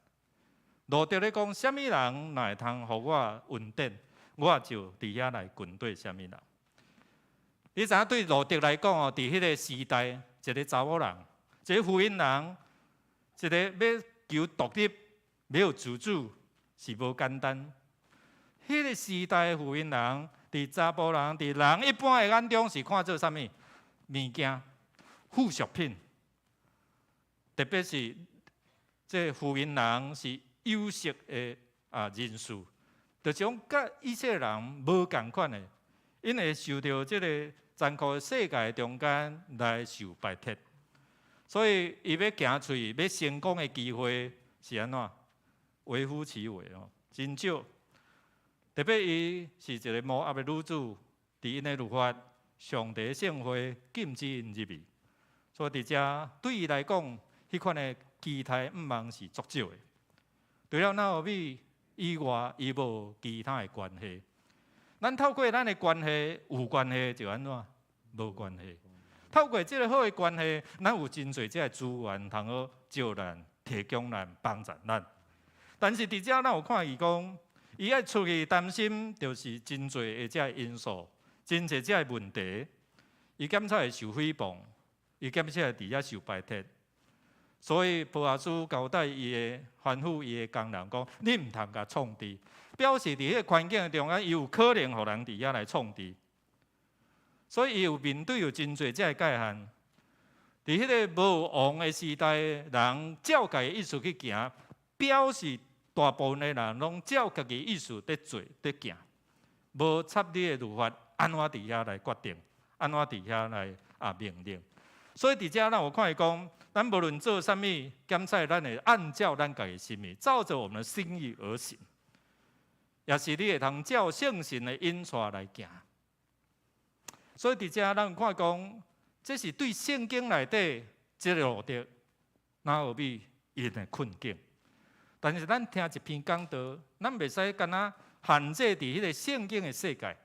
路德咧讲，什么人若会通互我稳定，我就伫遐来军队什么人。你知影对路德来讲伫迄个时代，一个查某人，一个福音人，一个要求独立、要有自主，是无简单。迄个时代的福音人，伫查甫人，伫人一般的眼中是看做啥物物件、附属品，特别是这福音人是有色的人士，就是讲甲以色列人无共款的，因会受到这个残酷的世界中间来受排斥，所以伊要行出去，要成功的机会是安怎？微乎其微哦，真少。特别伊是一个摩押的女子，伫因的律法，上帝的圣会禁止因入去，所以伫遮对伊来讲，迄款的期待毋茫是足少的。除了那后米以外，伊无其他的关系。咱透过咱的关系，有关系就安怎？无关系。透过这个好的关系，咱有真侪这个资源，通好招咱、提供咱、帮助咱。但是伫遮咱有看伊讲，伊爱出去担心，就是真侪的这个因素，真侪这个问题。伊检测会受诽谤，伊兼且伫遐受排斥。所以波阿斯交代伊的吩咐伊的工人讲：你毋通甲创治，表示伫迄个环境中啊，伊有可能互人伫遐来创治。所以伊有面对有真侪遮个界限。伫迄个无王的时代，人照家己意思去行，表示大部分的人拢照家己意思在做在行，无插你的律法，安怎伫遐来决定，安怎伫遐来命令。所以伫遮咱有看伊讲，咱无论做啥物，检测咱会按照咱家己心意，照着我们的心意而行，也是你会通照圣神的引带来行。所以伫遮咱有看讲，这是对圣经内底这个路的，哪有比因的困境？但是咱听一篇讲道，咱袂使干那限制伫迄个圣经的世界。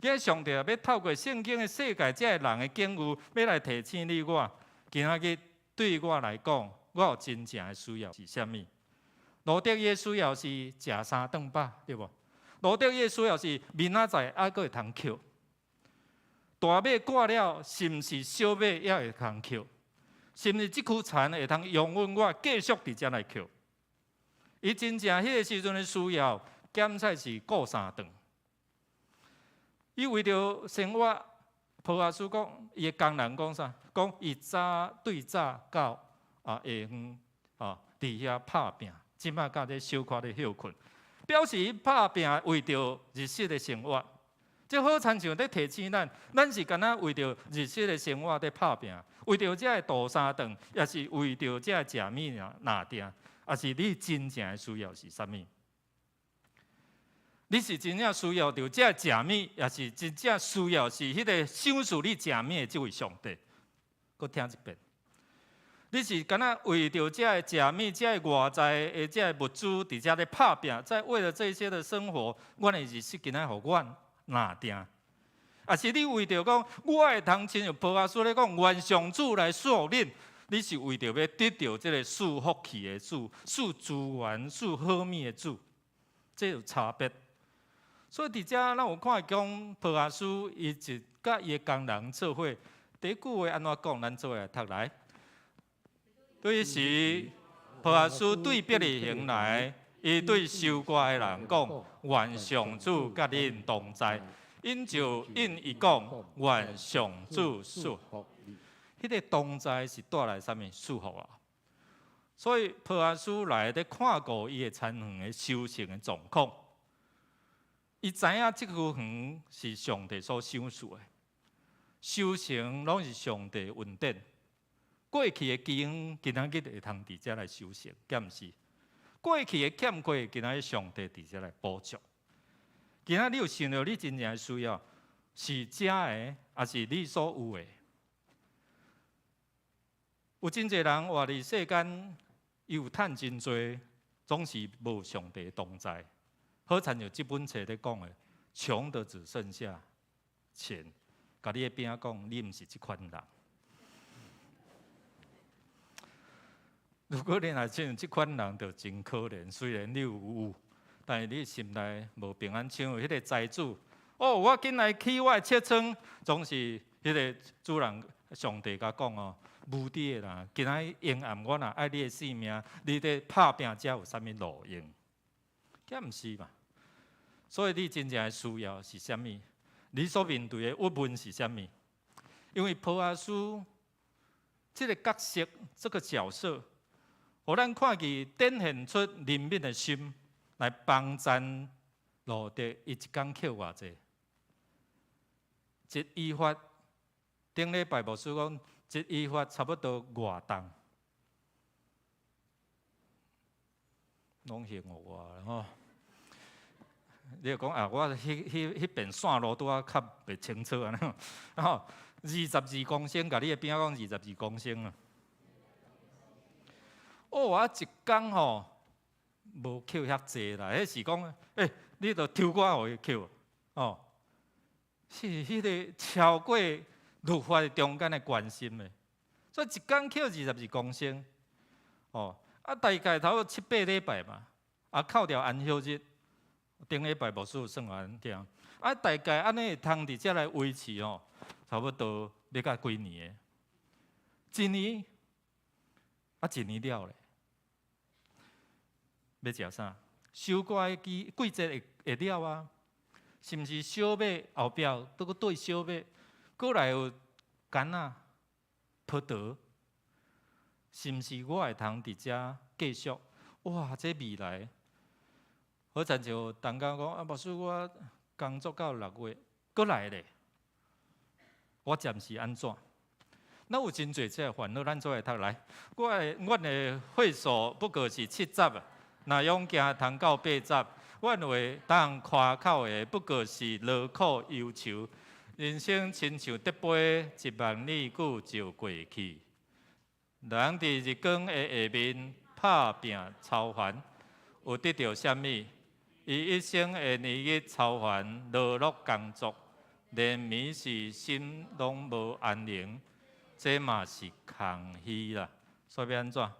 今日上帝要透过圣经的世界，这个人的境遇，要来提醒你我。今仔日对我来讲，我有真正的需要是啥物？路德的需要是食3顿饱，对无？路德的需要是明仔载还阁会通捡。大马挂了，是毋是小马也会通捡？是毋是即躯田会通容允我继续伫遮来捡？伊真正迄个时阵的需要，检测是过3顿。伊为着生活，波阿斯讲，伊的工人讲啥？讲伊早对早到下昏伫遐拍拼，即摆到咧小可咧休困，表示伊拍拼为着日式的生活。这好亲像咧提醒咱，咱是干那为着日式的生活咧拍拼，为着这个大3顿，也是为着这个食物拿定，也是你真正的需要是啥物？你是真正需要着这食物，也是真正需要是迄个享受你食物的这位上帝。搁听一遍，你是敢若为着这食物、这外在的这物资，伫遮咧拍拼，在为了这些的生活，阮的日子今仔互阮拿定。也是你为着讲，我会通亲像保罗说咧讲，愿上主来赐福恁。你是为着要得到这个赐福气的主、赐资源、赐好物的主，这有差别。所以伫遮，咱有看讲，波阿斯伊是甲伊的工人做伙，第一句话安怎讲？咱做来读来。对时，波阿斯对别的行来，伊对收割的人讲：愿上主甲恁同在。因就因伊讲：愿上主赐福。迄个同在是带来啥物祝福啊？所以波阿斯来咧看过伊的田园的收成的状况。伊知影即区园是上帝所赏赐的，收成拢是上帝恩典。过去的基恩，今仔日会通伫遮来收成，敢毋是？过去的欠亏，今仔日上帝伫遮来补足。今仔你有想到你真正的需要是遮的，还是你所有的？有真侪人活伫世间，伊有趁真多，总是无上帝同在。好亲像即本册咧讲的，穷的只剩下钱。甲你的边仔讲，你毋是即款人。如果你若像即款人，就真可怜。虽然你有，但是你心内无平安。像有迄个财主，我紧来起我的车窗，总是迄个主人上帝甲讲哦，无敌的啦。今仔阴暗，我若爱你的性命，你咧拍拼，才有啥物路用？敢毋是嘛？所以你真正的需要是啥物？你所面对的郁闷是啥物？因为波阿斯这个角色、这个角色，互咱看见展现出怜悯的心，来帮赞路德。伊一工捡偌济？一伊发，顶礼拜牧师讲，一伊发差不多偌重，拢嫌我吼。你就讲我迄边线路拄啊较袂清楚安尼，然后22公升，甲你的边仔讲22公升啊。我一工吼无捡遐济啦，迄是讲你着抽我互伊捡哦，是迄个超过律法中间的关心的，所以一工捡22公升哦，大概头7、8礼拜嘛，扣掉安休日。顶礼拜牧师有算完点，大概安尼会通伫遮来维持哦，差不多要到几年的。一年，一年了咧，要食啥？收割的季节会了啊？是毋是小麦后壁都搁对小麦，过来有柑仔、葡萄，是毋是我会通伫遮继续？哇，这未来，好亲像东家讲牧师，我工作到6月，搁来咧，我暂时安怎？咱有真侪这烦恼，咱做会读来。阮的会所不过是7集啊，若用行通到8集。阮话当夸口的不过是劳苦忧愁，人生亲像竹杯，10000里久就过去。人伫日光的下面打拼操烦，有得到啥物？伊一生的年日操烦劳碌工作，连眠时心拢无安宁，这嘛是空虚啦。所以要安怎？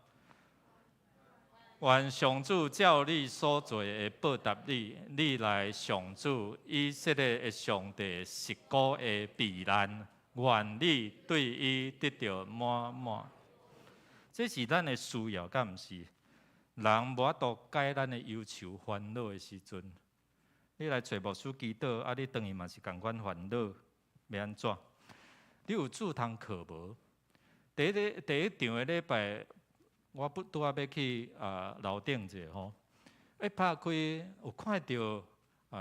愿上主照你所做的报答你，你来上主以色列的上帝实果的避难，愿你对伊得到满满。这是咱的需要，敢毋是？人无法度解咱的忧愁烦恼的时阵，你来找牧师祈祷，你当然嘛是共款烦恼，要安怎？你有主通课无？第一场的礼拜。我拄仔要去楼顶者吼，拍开有看到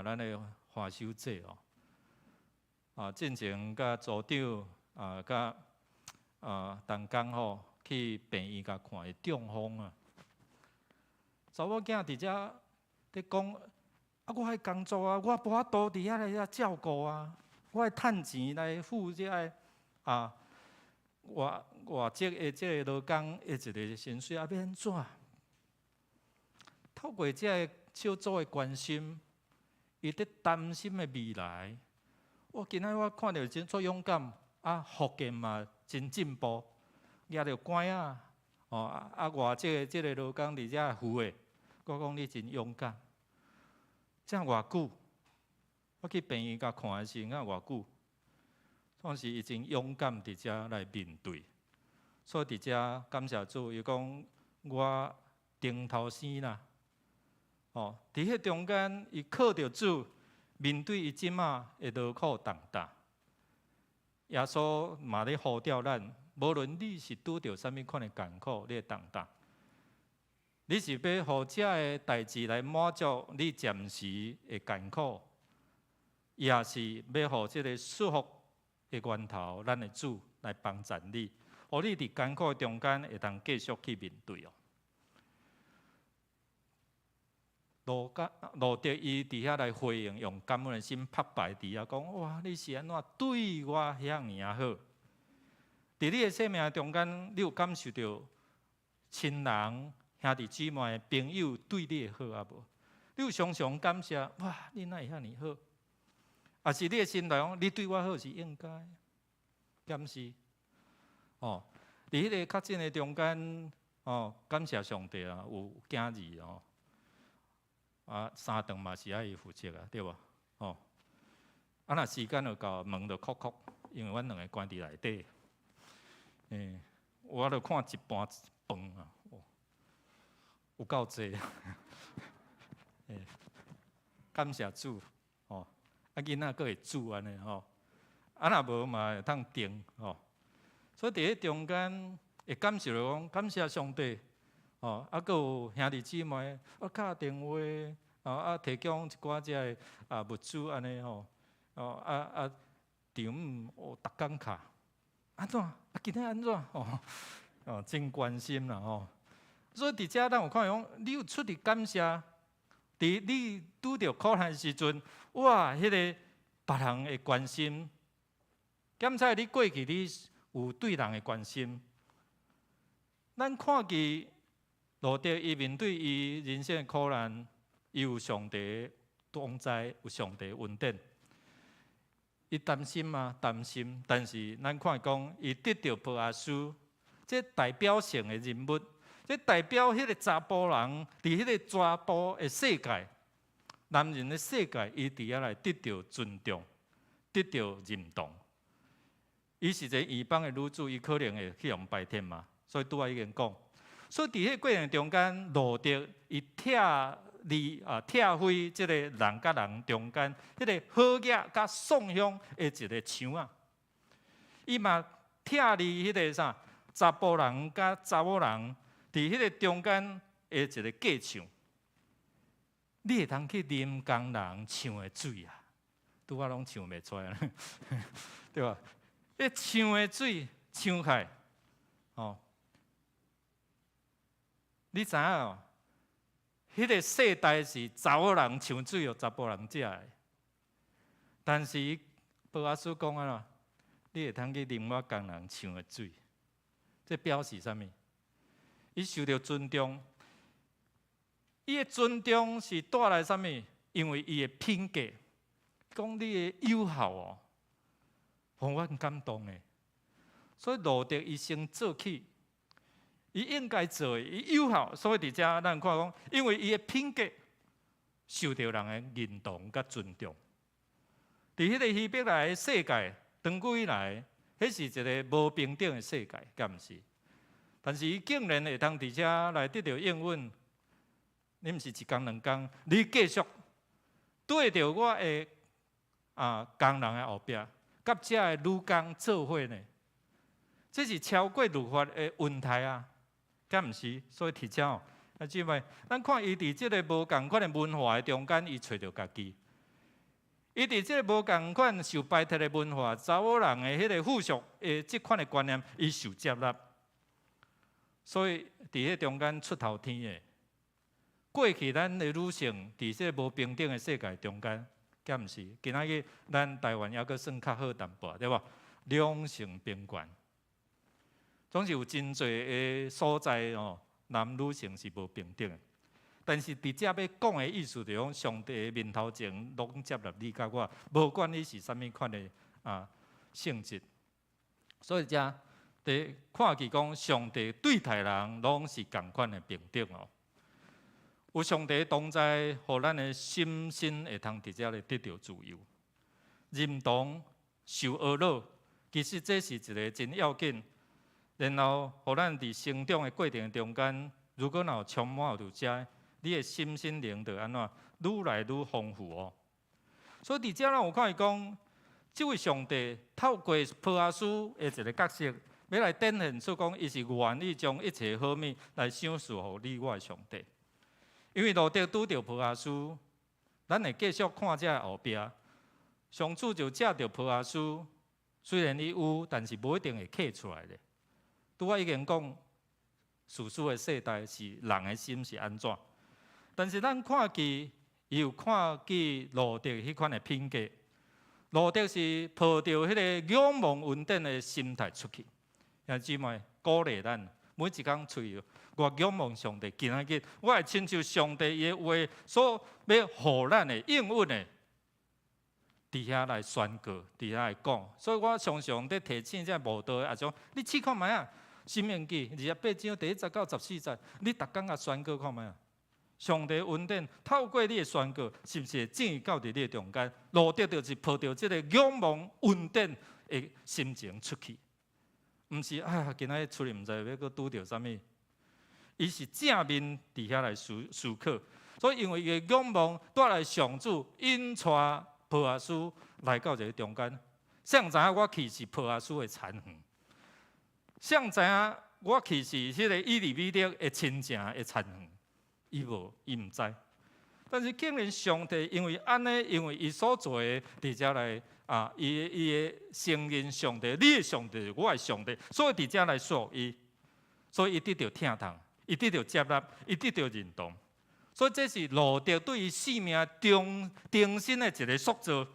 咱的花手节哦，进前甲组长甲同工吼去病院甲看，会中风啊。查某囝伫遮伫讲，我爱工作啊，我无法度伫遐来照顾啊，我爱趁钱来付这个外籍的这个劳工的一个薪水，要安怎？透过这个小组的关心，伊伫担心的未来。今仔我看到真足勇敢，福建嘛真进步，举着拐啊，外籍的这个劳工伫遮扶的，我讲你真勇敢。这样偌久？我去病院甲看的时阵，偌久？当时已经勇敢伫遮来面对。所以伫遮感谢主，伊讲我顶头生啦。伫迄中间，伊靠着主，面对伊即马的劳苦重担。耶稣嘛咧呼召咱，无论你是拄着啥物款的艰苦，你的重担，你是要互遮的代志来满足你暂时的艰苦，也是要互即个束缚的源头，咱的主来帮助你。互你伫艰苦中间会当继续去面对哦。路德伊伫遐来回应，用感恩的心拍牌伫遐讲：哇，你是安怎对我遐尔好？伫你的生命中间，你有感受到亲人、兄弟姊妹、朋友对你的好啊无？你有常常感谢哇，你哪会遐尔好？还是你的心内讲，你对我好是应该，敢是？伫迄个较近的中间，感谢上帝啊，有囝儿3顿嘛是爱伊负责啊，对无？若时间就到，门就叩叩，因为阮2个关伫内底。我著看一盘饭啊，有够济。感谢主，囡仔佫会煮安尼若无嘛会通订所以伫迄中间会感受着讲，感谢上帝，佫有兄弟姊妹敲电话，提供一寡只个物资安尼场逐工卡，安怎？今天安怎？真关心啦所以伫遮咱有看讲，你有出力感谢，伫你拄着苦难的时阵，哇，迄个别人的关心，检查你过去你有对人的关心，咱看见路德伊面对伊人生的苦难，伊有上帝同在，有上帝恩典。伊担心吗？担心，但是咱看讲，伊得到波阿斯，这代表性的人物，这代表迄个查甫人伫迄个查甫的世界，男人的世界，伊伫遐来得到尊重，得到认同。伊是一个异邦的女子，伊可能会去用拜天嘛，所以拄仔已经讲。所以伫迄过程中间，路德伊拆毁即个人甲人中间迄个好野甲送香的一个墙啊。伊嘛拆离迄个啥查甫人甲查某人伫迄个中间的一个隔墙。你会通去啉工人抢的水啊？拄仔拢抢袂出来，对吧？迄抢的水抢开，哦，你知影哦？迄个世代是查某人抢水，由查甫人食的。但是保阿叔讲啊，你会通去啉我工人抢的水，这表示啥物？伊受到尊重。伊的尊重是带来啥物？因为伊的品格，讲你的友好哦，互我很感动的。所以路德伊先做起，伊应该做的，伊友好，所以伫遮咱看讲，因为伊的品格受到人的认同甲尊重。伫迄个希伯来的世界，长久以来，迄是一个无平等的世界，敢毋是？但是伊竟然会通伫遮来得到应允。你毋是一工两工，你继续对着我的工人的后壁，甲遮的女工做伙呢？这是超过律法的问题啊，敢毋是？所以提遮哦，姊妹，咱看伊伫即个无共款的文化的中间，伊找着家己。伊伫即个无共款受拜托的文化，查某人的迄个附属的即款的观念，伊受接纳。所以伫迄中间出头天的。过去咱的女性伫这无平等的世界中间，敢毋是？今仔日咱台湾还阁算较好淡薄，对无？两性平权，总是有真侪的所在哦，男女性是无平等的。但是伫遮要讲的意思，就讲上帝的面头前拢接纳你甲我，无管你是啥物款的性质。所以遮伫看起讲，上帝对待人拢是共款的平等哦。有上帝同在，互咱的心身会通伫遮咧得到自由。认同受恶恼，其实这是一个真要紧。然后，互咱伫成长的过程中间，如果有充满有遮，你的心身灵就安怎愈来愈丰富哦。所以伫遮咱有看伊讲，这位上帝透过波阿斯的一个角色，要来展现出讲，伊是愿意将一切好物来赏赐互你我的上帝。因为路德拄着波阿斯，咱会继续看遮后壁，上主就借着波阿斯，虽然伊有，但是无一定会刻出来的。拄仔已经讲，士师的世代是人的心是安怎，但是咱看见，伊有看见路德迄款的品格。路德是抱着迄个仰望稳定的心态出去，兄姊妹鼓励咱每一工出去。我仰望上帝，今仔日我会亲像上帝伊的话所要互咱的应允的，伫遐来宣告，伫遐来讲。所以我常常在提醒这慕道的阿种，你试看卖啊，《申命记》28章第1节到14节，你逐工啊宣告看卖啊。上帝恩典透过你的宣告，是不是正到伫你的中间？路德就是抱着这个仰望恩典的心情出去，毋是今仔日出去毋知要搁拄着啥物。伊是正面伫遐来思考，所以因为伊的仰望带来上主引带波阿斯来到这个中间，谁知影我其实波阿斯的残余，谁知影我其实迄个以利米勒的亲情的残余，伊毋知。但是竟然上帝因为安尼，因为伊所做的伫遮来伊的承认上帝，你的上帝，我的上帝，所以伫遮来说伊，所以伊得到听痛。伊得到接纳，伊得到认同，所以这是路德对于生命重新的一个塑造，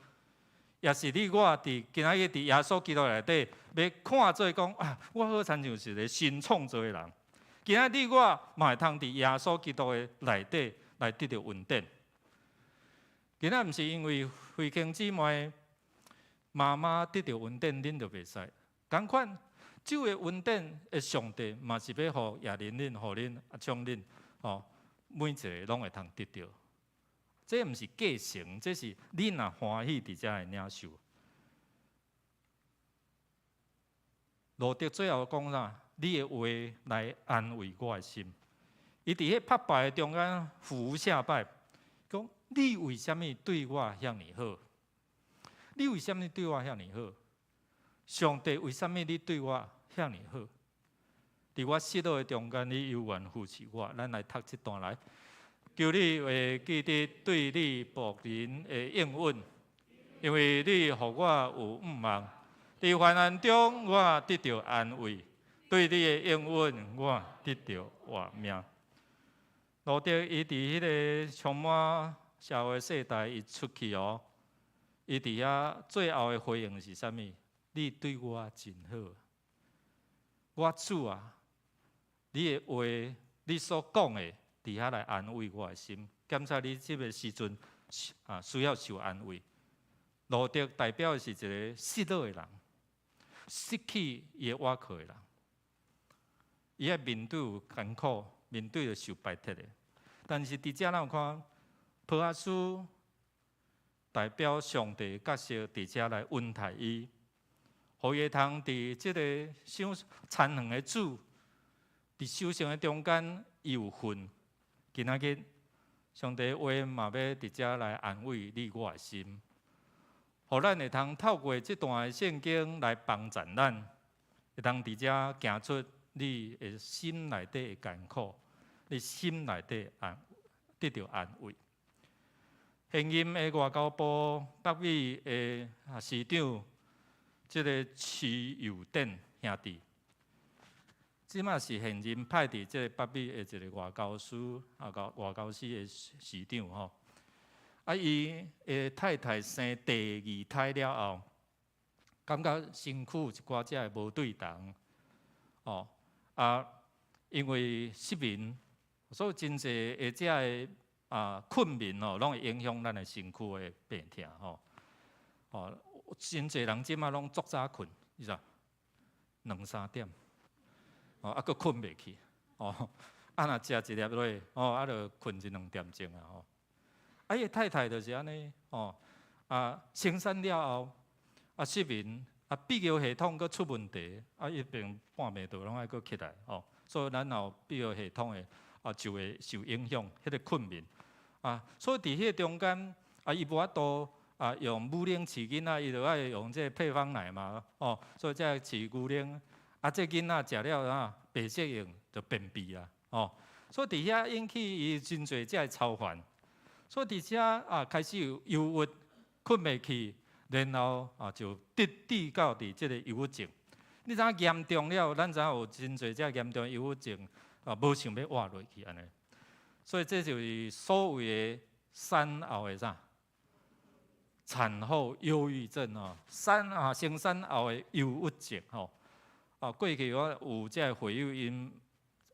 也是你我伫今仔日伫耶稣基督内底，要看做讲我好亲像是一个新创造的人。今仔日我嘛会通伫耶稣基督的内底来得到稳定。今仔毋是因为慧卿姊妹妈妈得到稳定，恁就袂使同款。这个稳定的上帝，嘛是要互亚玲恁、互恁、像恁，每一个拢会通得到。这毋是继承，这是你若欢喜伫遮来领受。路得最后讲啥？你的话来安慰我的心。伊伫迄拍拜中间俯下拜，讲你为什么对我遐尼好？你为什么对我遐尼好？上帝为什么你对我遐尼好？伫我失落的中间，你有缘扶持我。咱来读这段来，求你会记得对你仆人的应允，因为你互我有盼望。伫患难中，我得到安慰；对你的应允，我得到活命。路得伊伫迄个充满社会世代，伊出去哦，伊伫遐最后的回应是啥物？你对我真好，我主啊！你的话，你所讲的，伫遐来安慰我的心。检查你这个时阵需要受安慰。路得代表的是一个失落的人，失去伊的倚靠的人。伊要面对有艰苦，面对着受排斥的。但是伫遮咱有看，波阿斯代表上帝角色伫遮来恩待伊，互伊会通伫即个想残忍的主，伫修行的中间，伊有份。今仔日上帝话嘛要伫遮来安慰你我的心。互咱会通透过这段圣经来帮助咱，会通伫遮行出你的心内底的艰苦，你心内底得到安慰。现任的外交部北美的市长，这个徐友典兄弟，即马是现任派伫这个北美的一个外交司外交司的市长吼。伊的太太生第二胎了后，感觉身躯有一寡只的无对同，因为失眠，所以真侪的只的困眠拢会影响咱的身躯的病痛真侪人即马拢足早困，你知2、3点，佫困袂去，若食一粒落，就困1、2点钟伊的太太就是安尼，生产了后，失眠，泌尿系统佫出问题，一边半暝倒拢爱佫起来，所以咱后泌尿系统的就会受影响，迄个困眠，所以伫迄个中间，伊无法度用母奶饲囡仔，伊就爱用这配方奶嘛，所以才饲牛奶，这囡仔食了白适应就便秘啊，所以伫遐引起伊真侪只操烦。所以伫遮开始有忧郁，困袂去，然后就跌到伫即个忧郁症。你知影严重了，咱知影有真侪只严重的忧郁症，无想要活落去安尼。所以这就是所谓的产后的啥？产后忧郁症生产后的忧郁症过去我有只会友因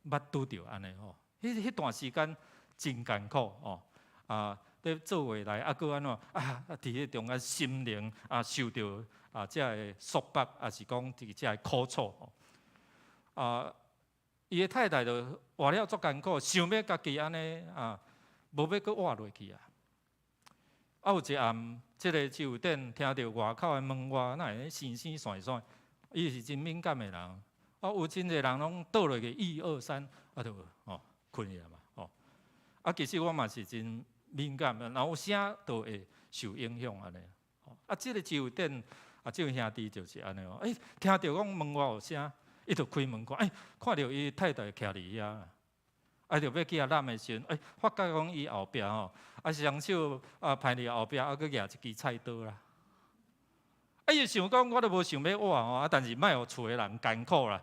捌拄着安尼迄段时间真艰苦在做回来佫安怎伫迄中间心灵受到这个束缚，也是讲这个苦楚伊的太太就活了足艰苦，想要家己安尼无要佫活落去有一暗，这个酒店听到外口的门外那会闪闪闪闪，伊是真敏感的人，有真侪人拢倒落去1、2、3，就困去了嘛其实我嘛是真敏感，然后有声都会受影响安尼。这个酒店这位兄弟就是安尼听到讲门外有声，伊就开门看，看到伊太太徛伫遐，就要去揽的时阵，发觉讲伊后壁双手排伫后壁，佫举一支菜刀啦。伊想讲我都无想要活但是莫互厝的人艰苦啦。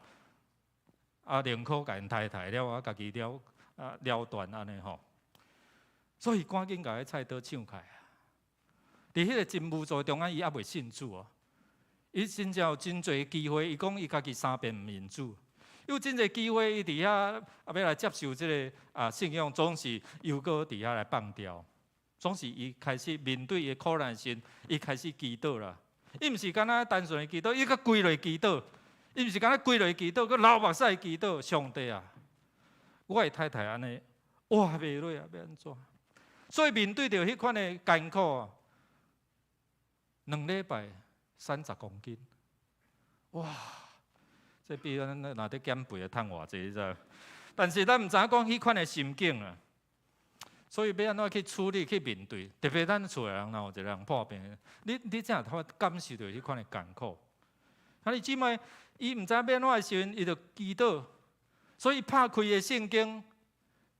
宁可甲因太太了，家己了断安尼所以赶紧甲迄菜刀抢开伫迄个真无助中间，伊还袂信主伊真正有真侪机会，伊讲伊家己3遍毋认主，有真侪机会，伊伫遐要来接受这个信仰，总是又搁伫遐来放掉，总是伊开始面对伊的苦难时，伊开始祈祷啦。伊毋是干那单纯的祈祷，伊搁跪落祈祷，伊毋是干那跪落祈祷，搁流目屎祈祷。上帝我的太太安尼活袂落要安怎？所以面对着迄款的艰苦2礼拜30公斤，哇！这比咱若伫减肥的趁偌济，你知？但是咱毋知影讲迄款的心境啊，所以要安怎去处理、去面对，特别咱厝的人，若有一个人破病，你才有感受到迄款的艰苦。啊，你姊妹，伊毋知要安怎的时阵，伊就祈祷，所以拍开的圣经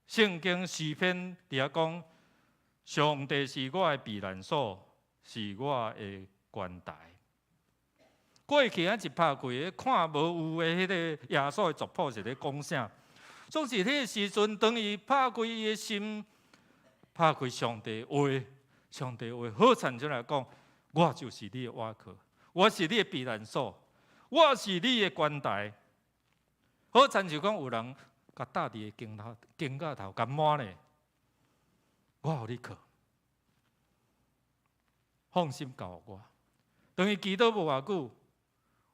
诗篇伫遐讲，上帝是我的避难所，是我的关台。过去啊一拍开，看无有的迄个耶稣的族谱是咧讲啥？总是迄个时阵，当伊拍开伊的心，拍开上帝话，上帝话好产出来讲，我就是你的倚靠，我是你的避难所，我是你的关台。好产就讲有人甲搭伫个肩胛头，甲满咧，我互你靠，放心交我。当伊祈祷无偌久，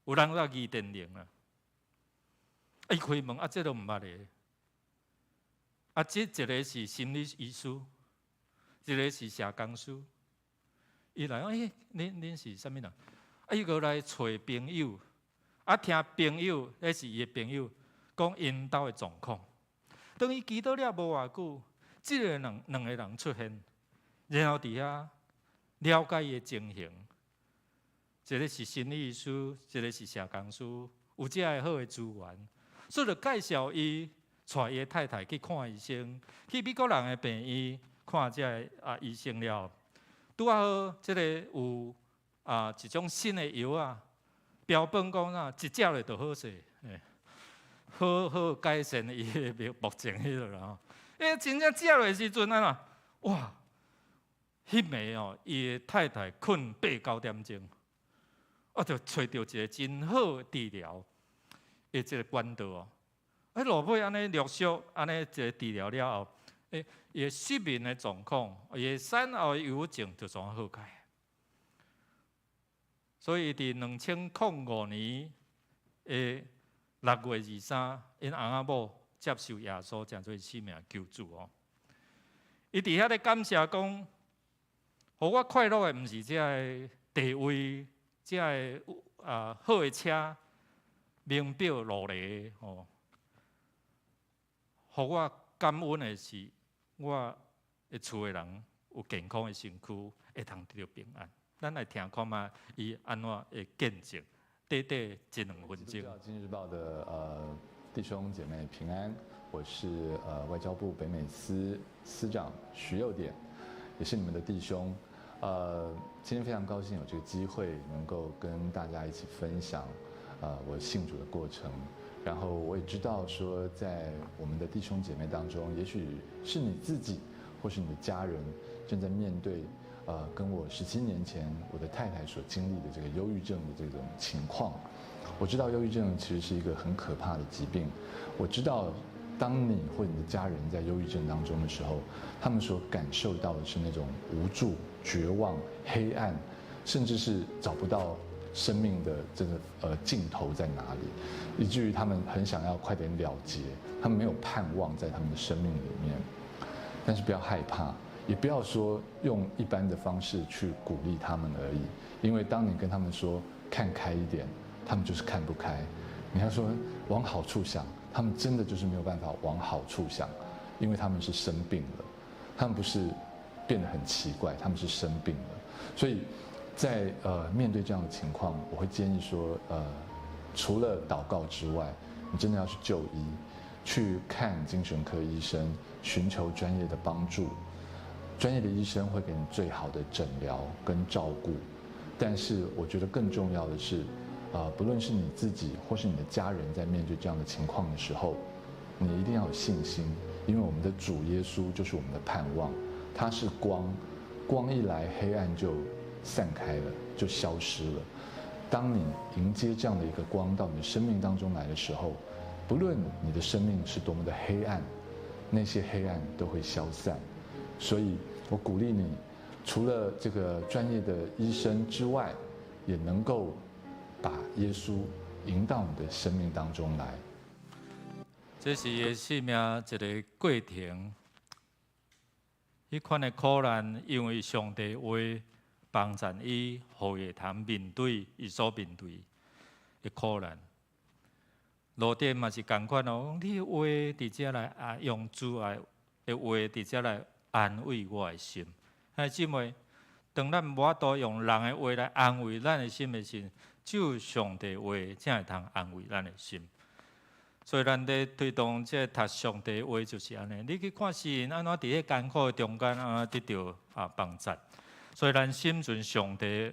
有人来议电铃啊，伊开门啊，这都毋捌咧。啊，这一个是心理医师，一个是社工师。伊来讲，恁是啥物人？啊，伊个来找朋友，啊，听朋友，那是伊的朋友讲因兜的状况。当伊祈祷了无偌久，即个两个人出现，然后伫遐了解伊的情形。一个是心理医师，一个是社工师，有遮个好的资源，所以就介绍伊。带伊太太去看医生，去美国人的病院看这个医生了。拄好，即个有一种新的药啊，标本讲一食了就好势，好改善伊的目前迄个啦。真正食落的时阵啊，哇，迄暝哦，伊的太太困8、9点钟，就找到一个真好的治疗的这个管道哦。落尾安尼陆续安尼一个治疗了后，伊的失眠的状况，伊的产后忧郁症就全好开。所以伫2005年的6月23，因翁仔某接受耶稣真做生命救助哦。伊伫遐咧感谢讲，互我快乐的毋是这个地位，这个好的车、名表、路例哦。互我感恩的是，我的厝的人有健康的身躯，会通得到平安。咱来听看嘛，伊安怎的见证，短短1、2分钟。今日报的弟兄姐妹平安，我是外交部北美司司长徐佑典，也是你们的弟兄。今天非常高兴有这个机会，能够跟大家一起分享我信主的过程。然后我也知道说，在我们的弟兄姐妹当中，也许是你自己，或是你的家人，正在面对跟我17年前我的太太所经历的这个忧郁症的这种情况。我知道忧郁症其实是一个很可怕的疾病。我知道，当你或你的家人在忧郁症当中的时候，他们所感受到的是那种无助、绝望、黑暗，甚至是找不到生命的这个尽头在哪里，以至于他们很想要快点了结，他们没有盼望在他们的生命里面。但是不要害怕，也不要说用一般的方式去鼓励他们而已，因为当你跟他们说看开一点，他们就是看不开。你要说往好处想，他们真的就是没有办法往好处想，因为他们是生病了，他们不是变得很奇怪，他们是生病了。所以在面对这样的情况，我会建议说，除了祷告之外，你真的要去就医，去看精神科医生，寻求专业的帮助。专业的医生会给你最好的诊疗跟照顾，但是我觉得更重要的是，不论是你自己或是你的家人在面对这样的情况的时候，你一定要有信心，因为我们的主耶稣就是我们的盼望，他是光，光一来黑暗就散开了，就消失了。当你迎接这样的一个光到你的生命当中来的时候，不论你的生命是多么的黑暗，那些黑暗都会消散。所以我鼓励你，除了这个专业的医生之外，也能够把耶稣引到你的生命当中来。这是伊生命一个过程。迄款的苦难，因为上帝话帮助伊，互伊通面对伊所面对的苦难。路顶嘛是同款哦，你的话伫遮来用主爱的话伫遮来安慰我的心。哎，姊妹，当咱无法度用人的话来安慰咱的心的时，只有上帝的话才会通安慰咱的心。所以咱咧推动这读上帝的话就是安尼，你去看世人安怎伫咧艰苦的中间得到帮助。所以咱心存上帝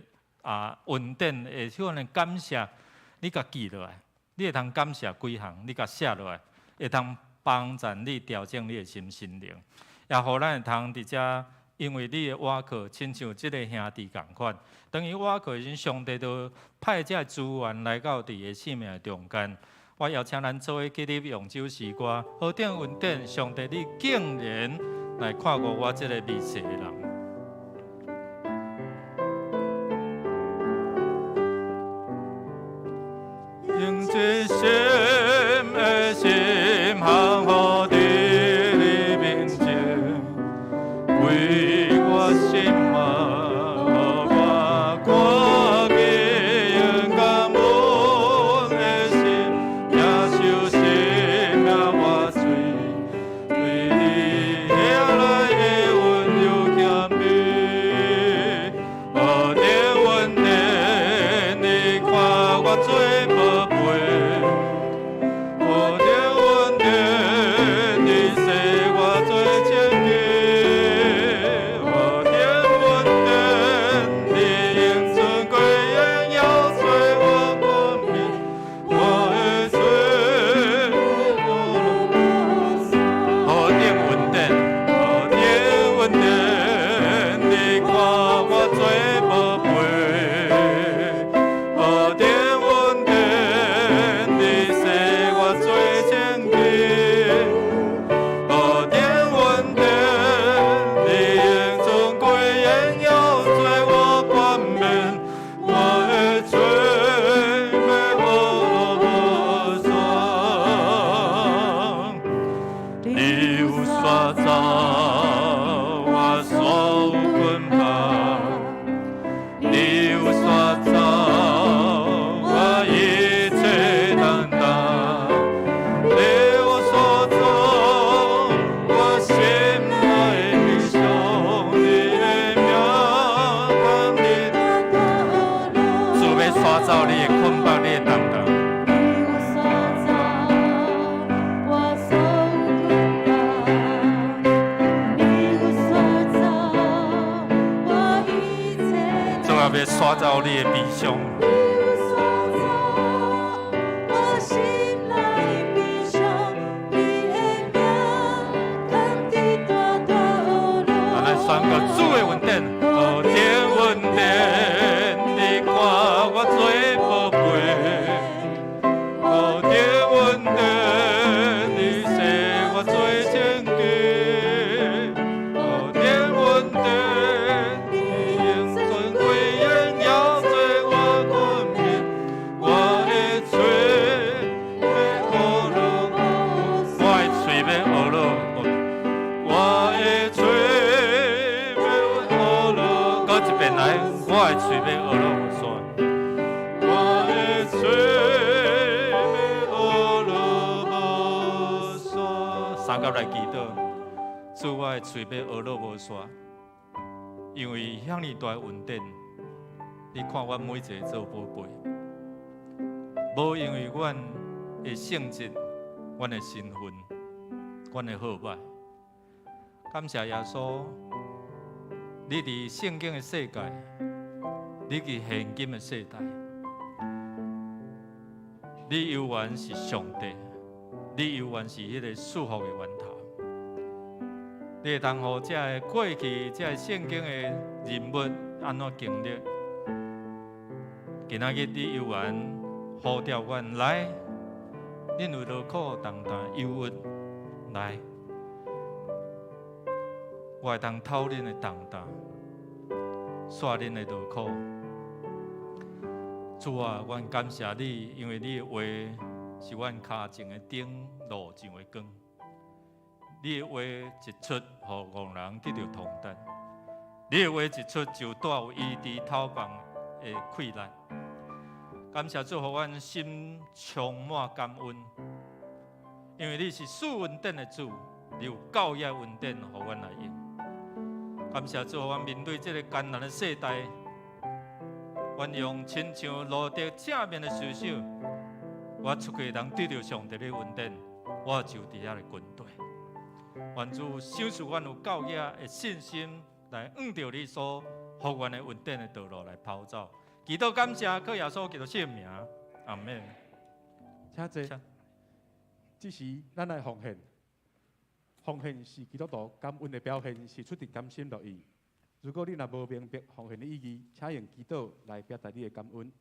恩典的迄款的感谢，你甲记落来，你会通感谢几项，你甲写落来，会通帮助你调整你的心灵，也互咱会通伫遮，因为你的瓦靠亲像即个兄弟共款，等于瓦靠时上帝都派这资源来到伫个生命的中间。我邀请咱做伙记得用这首诗歌，何等恩典！上帝，你竟然来看过我这个迷失的人。用最深的心行好伫你面前，为我心嘛。刷走你的悲伤。咱来宣告主的恩典，何等恩典！你看我做宝贝，何等恩典！你说我做千金，何等恩典！你用尊贵荣耀做我冠冕，我的嘴要学了，我的嘴要学了，我的嘴要学了，搁一遍来，我的嘴要学了无煞，我的嘴要学了无煞。三甲来祈祷，主我的嘴要学了无煞。因为遐尼大恩典，你看阮每一个做宝贝，无因为阮的性质、阮的身份、阮的好歹。感谢耶稣，你伫圣经的世界，你伫现今的世代，你永远是上帝，你永远是迄个祝福的源头。你会通互这个过去、这个圣经的人物安怎经历？今仔日你犹原呼召阮来，恁有劳苦重担忧郁来，我会通偷恁的重担，刷恁的劳苦。主啊，阮感谢你，因为你的话是阮脚前的灯，路上的光。你的话一出，互愚人得到通达；你的话一出，就带有医治透棒的溃烂。感谢主，互阮心充满感恩，因为你是赐恩典的主，你有教业恩典，互阮来用。感谢主，互阮面对这个艰难的世代，阮用亲像路得正面的扶手，我出去能得到上帝的恩典，我就伫遐的军队。愿主赏赐阮有教业的信心，来按照你所互阮的恩典的道路来跑走。祈祷感谢，靠耶稣基督圣名，阿门。请坐。这时，咱来奉献。奉献是基督徒感恩的表现，是出自甘心乐意。如果你若无明白奉献的意义，请用祈祷来表达你的感恩。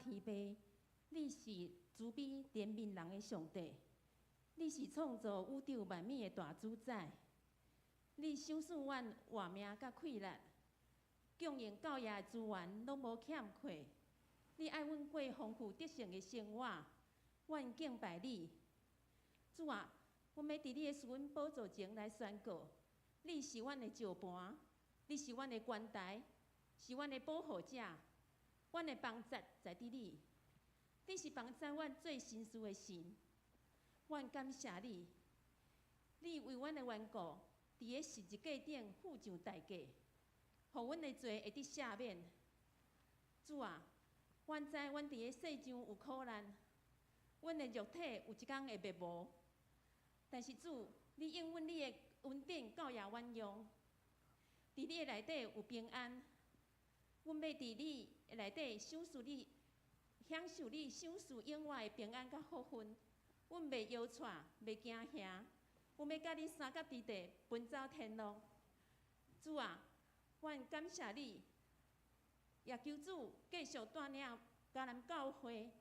提杯，你是慈悲怜悯人的上帝，你是创造宇宙万物的大主宰，你赏赐阮活命甲气力，供应教业的资源拢无欠缺，你爱阮过丰富得胜的生活，阮敬拜你。主啊，阮要伫你的施恩宝座前来宣告，你是阮的石盘，你是阮的关台，是阮的保护者。阮的帮助在伫你，你是帮助阮最心事的神。阮感谢你，你为阮的缘故，伫个十字架顶付上代价，互阮的罪会得赦免。主啊，阮知阮伫个世上有苦难，阮的肉体有一天会灭无，但是主，你应允你的恩典教也阮用，伫你的内底有平安。阮要伫你内底享受你赏赐永远的平安甲福分。阮袂摇喘，袂惊吓，阮要甲你三甲地地奔走天路。主啊，阮感谢你，也求主继续带领迦南教会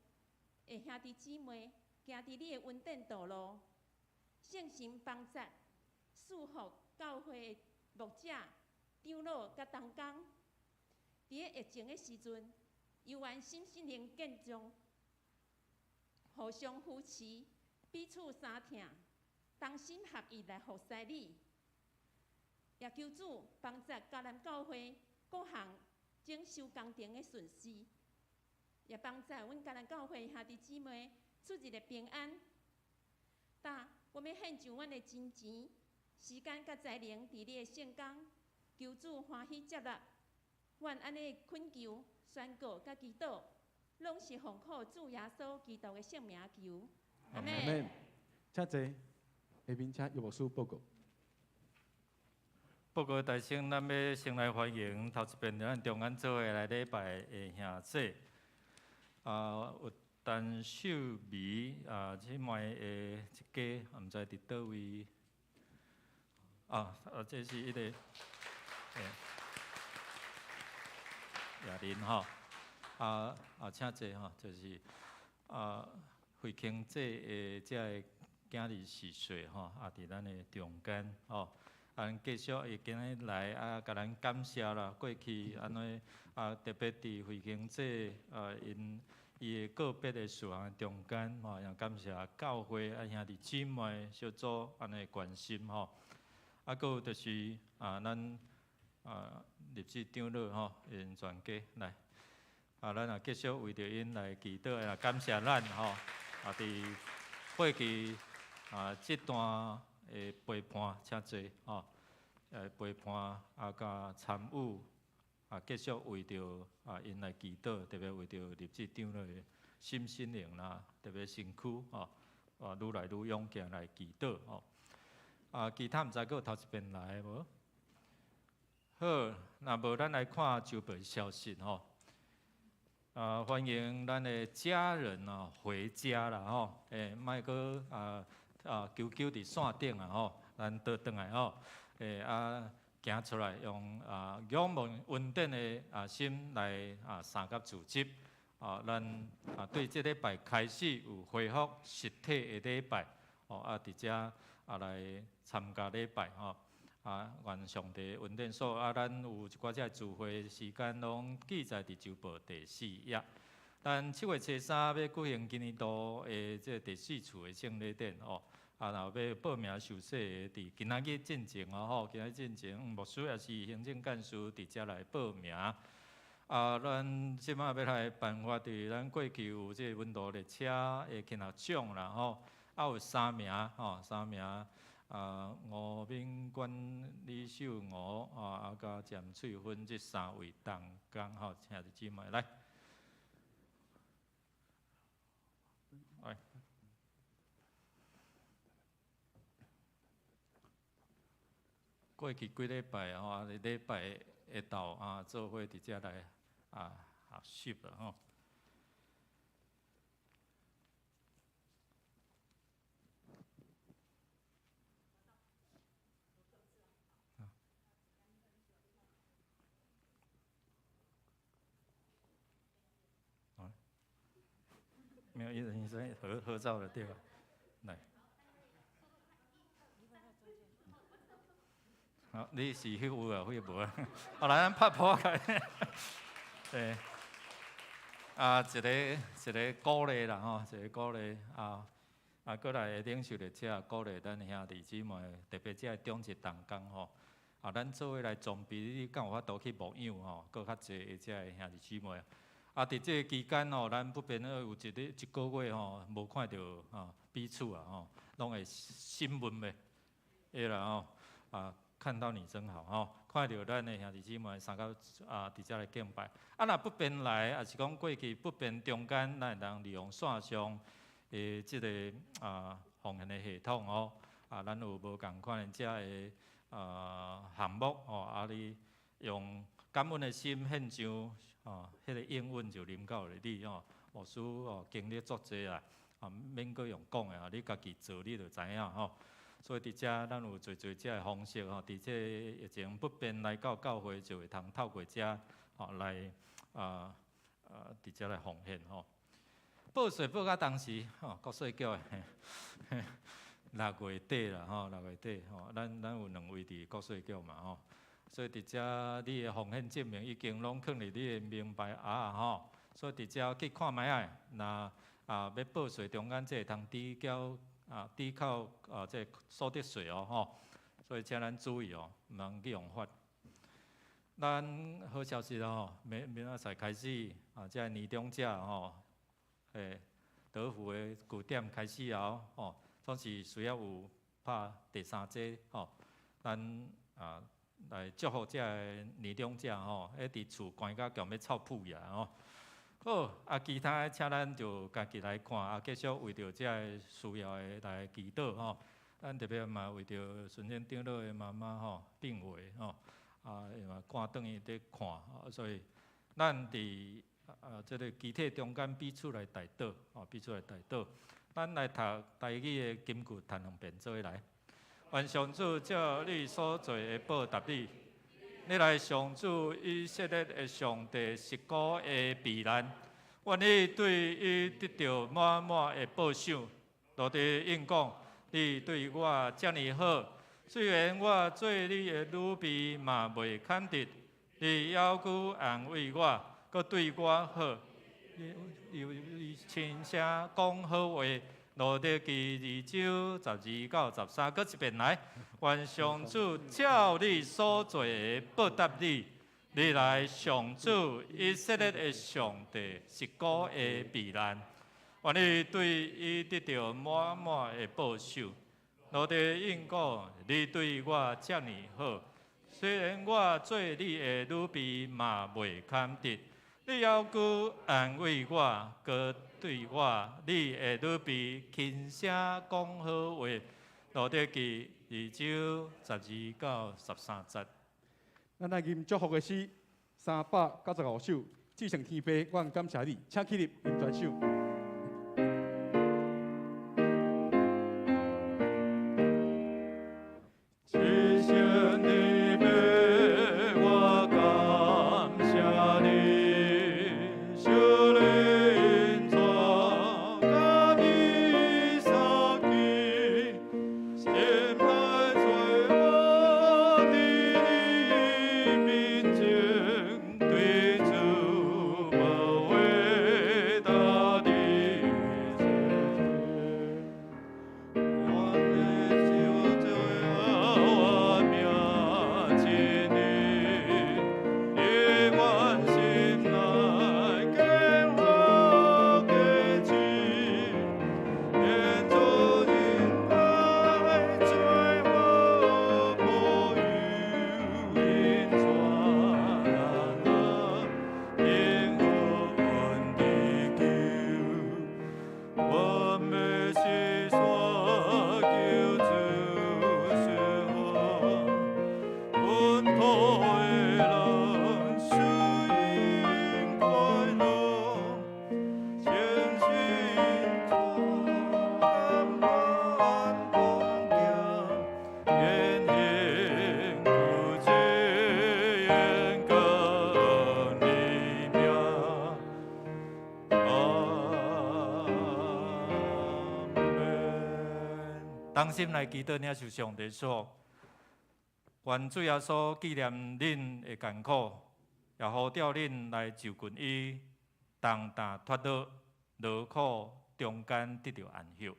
的兄弟姊妹行伫你的恩典道路，圣神帮助，祝福教会的牧者、长老甲同工。伫个疫情的时阵，犹原心灵坚强，互相扶持，彼此相挺，同心合意来服侍你。也求主帮助迦南教会各项整修工程的顺遂，也帮助阮迦南教会兄弟姊妹出入的平安。我们献上阮的金钱、时间甲才能伫你的圣工，求主欢喜接纳。阮安尼恳求、宣告甲祈祷，拢是奉靠主耶稣基督的圣名求。阿门。请坐，下面请岳牧师报告。报告大圣，咱要先来欢迎头一遍咱中间做伙来礼拜的兄弟，有陈秀美即卖的一家，毋知伫倒位这是迄个亚林吼，请坐吼，就是惠庆这的这个今日逝世吼，伫咱的中间吼。继续会今日来甲咱感谢啦。过去安尼特别伫惠庆这因伊的个别的事项中间吼，也感谢教会兄弟姊妹小组安尼关心吼。佫有就是咱历史长老吼，因全家来咱也继续为着因来祈祷，也感谢咱吼伫过去这段。陪伴请坐吼，陪伴甲参与继续为着因来祈祷，特别为着立志长老的心灵啦，特别身躯吼，愈来愈勇健来祈祷吼。其他毋知佫有头一遍来无？好，若无咱来看周报消息吼。欢迎咱的家人回家啦吼，莫佫久久伫线顶吼，咱倒转来吼，行出来用仰望稳定的心来参加组织，咱对这礼拜开始有恢复实体的礼拜，伫遮来参加礼拜吼，愿上帝稳定所，咱有一寡只聚会时间拢记载伫周报第4页。咱7月初3要举行今年度的这第4次的圣礼典哦，若要报名受洗的，伫今仔日进前吼，今仔日进前，牧师也是行政干事伫遮来报名。咱即摆要来办法伫咱过去有这温度列车的去拿奖啦吼，有3名吼，3名吴敏娟、李秀娥甲詹翠芬这3位同工吼，请弟姊妹来。过去几礼拜吼，礼拜下昼做伙伫遮来学习啦吼。没有一人一声合照的对吧？来。好，你是迄有啊，迄无啊？来，咱拍破开。对，一个鼓励啦吼，一个鼓励过来领袖的遮鼓励咱兄弟姊妹，特别遮中一同工吼。咱做伙来装备，你敢有法度去牧养吼？搁较济遮的兄弟姊妹。伫这个期间吼，咱不免有一个月吼，无看到彼此吼，拢会心温的，会啦吼看到你真好吼，看到咱的兄弟姊妹三个伫遮来敬拜。若不便来，也是讲过去不便中间，咱会当利用线上的即个奉献的系统吼。咱有无共款的遮的项目吼，你用感恩的心献上。迄个应允就临到了你吼，牧师经历足济啊，免阁用讲的你家己做你就知影吼。所以伫遮咱有做遮的方式吼，伫这疫情不便来到教会，就会通透过遮来伫遮来奉献吼。报税报到当时国税局的6月底啦吼，6月底吼，咱有2位伫国税局嘛吼。所以伫遮你的奉献证明已经拢放伫你的名牌吼，所以伫遮去看卖啊，若要报税中间这会通抵扣这所得税吼，所以请咱注意毋通去用法。咱好消息吼，明仔载开始这年终奖吼，德福的据点开始后总是需要有拍第3剂吼，咱来祝福这年终奖吼，伫厝关甲强要臭屁呀吼。好，其他的请咱就家己来看，继续为着这需要的来祈祷吼。咱特别嘛为着顺天长老的妈妈吼病危吼，因为赶转去伫看，所以咱伫这个集体中间彼此来代祷，彼此来代祷。咱来读台语的金句，谈两遍做来。愿上主照你所做的报答你。你来上主以色列的上帝是古的避难，愿你对伊得到满满的报赏。落地应讲，你对我遮尔好，虽然我做你的女婢嘛袂堪得，你要求安慰我，搁对我好，你轻声讲好话。落地记2章12到13，搁一遍来。愿上主照你所做的报答你。你来上主以色列的上帝是古的避难，愿你对伊得到满满的报酬。落地应讲，你对我遮尔好，虽然我做你的女婢嘛袂堪得，你要求安慰我，搁对我你的女婢轻声讲好话。落地记2章12到13节。咱来吟祝福的诗395首，至圣天父，我感谢你，请起立吟全首。当心来祈祷，领受上帝所，愿主耶稣纪念恁的艰苦，也呼召恁来就近伊，重担脱落劳苦中间得到安息。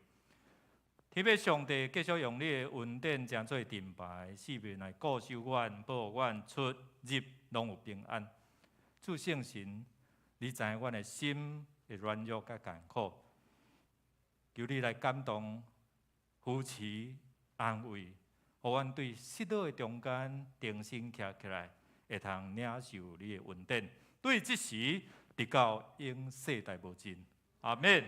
天父上帝继续用你的恩典当作盾牌，四面来固守阮、保护阮出入拢有平安。主圣神，你知影阮的心的软弱甲艰苦，求你来感动。扶持、安慰，互阮对失落的中间重新站起来，会通领受你的恩典。对这时，直到永世代无尽。阿免。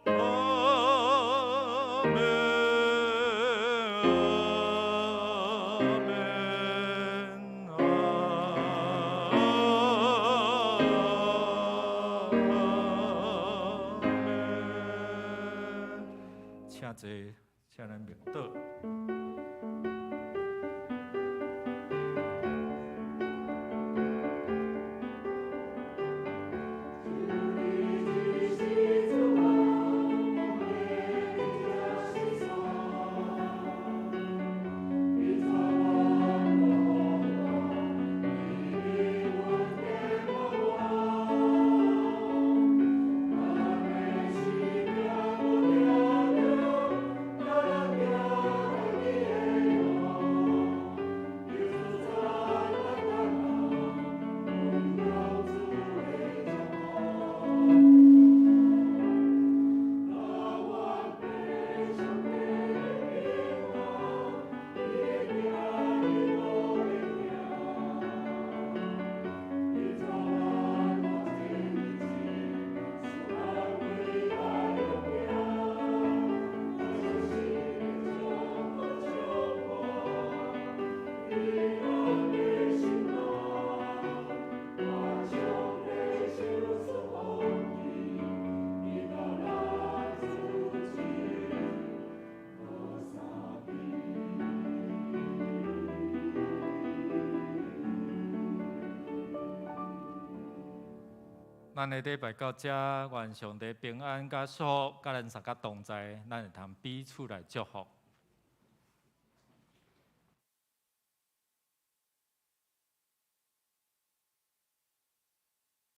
阿免。坐，请咱明道。咱的礼拜到这，愿上帝平安甲祝福，甲咱大家同在，咱会通彼此来祝福。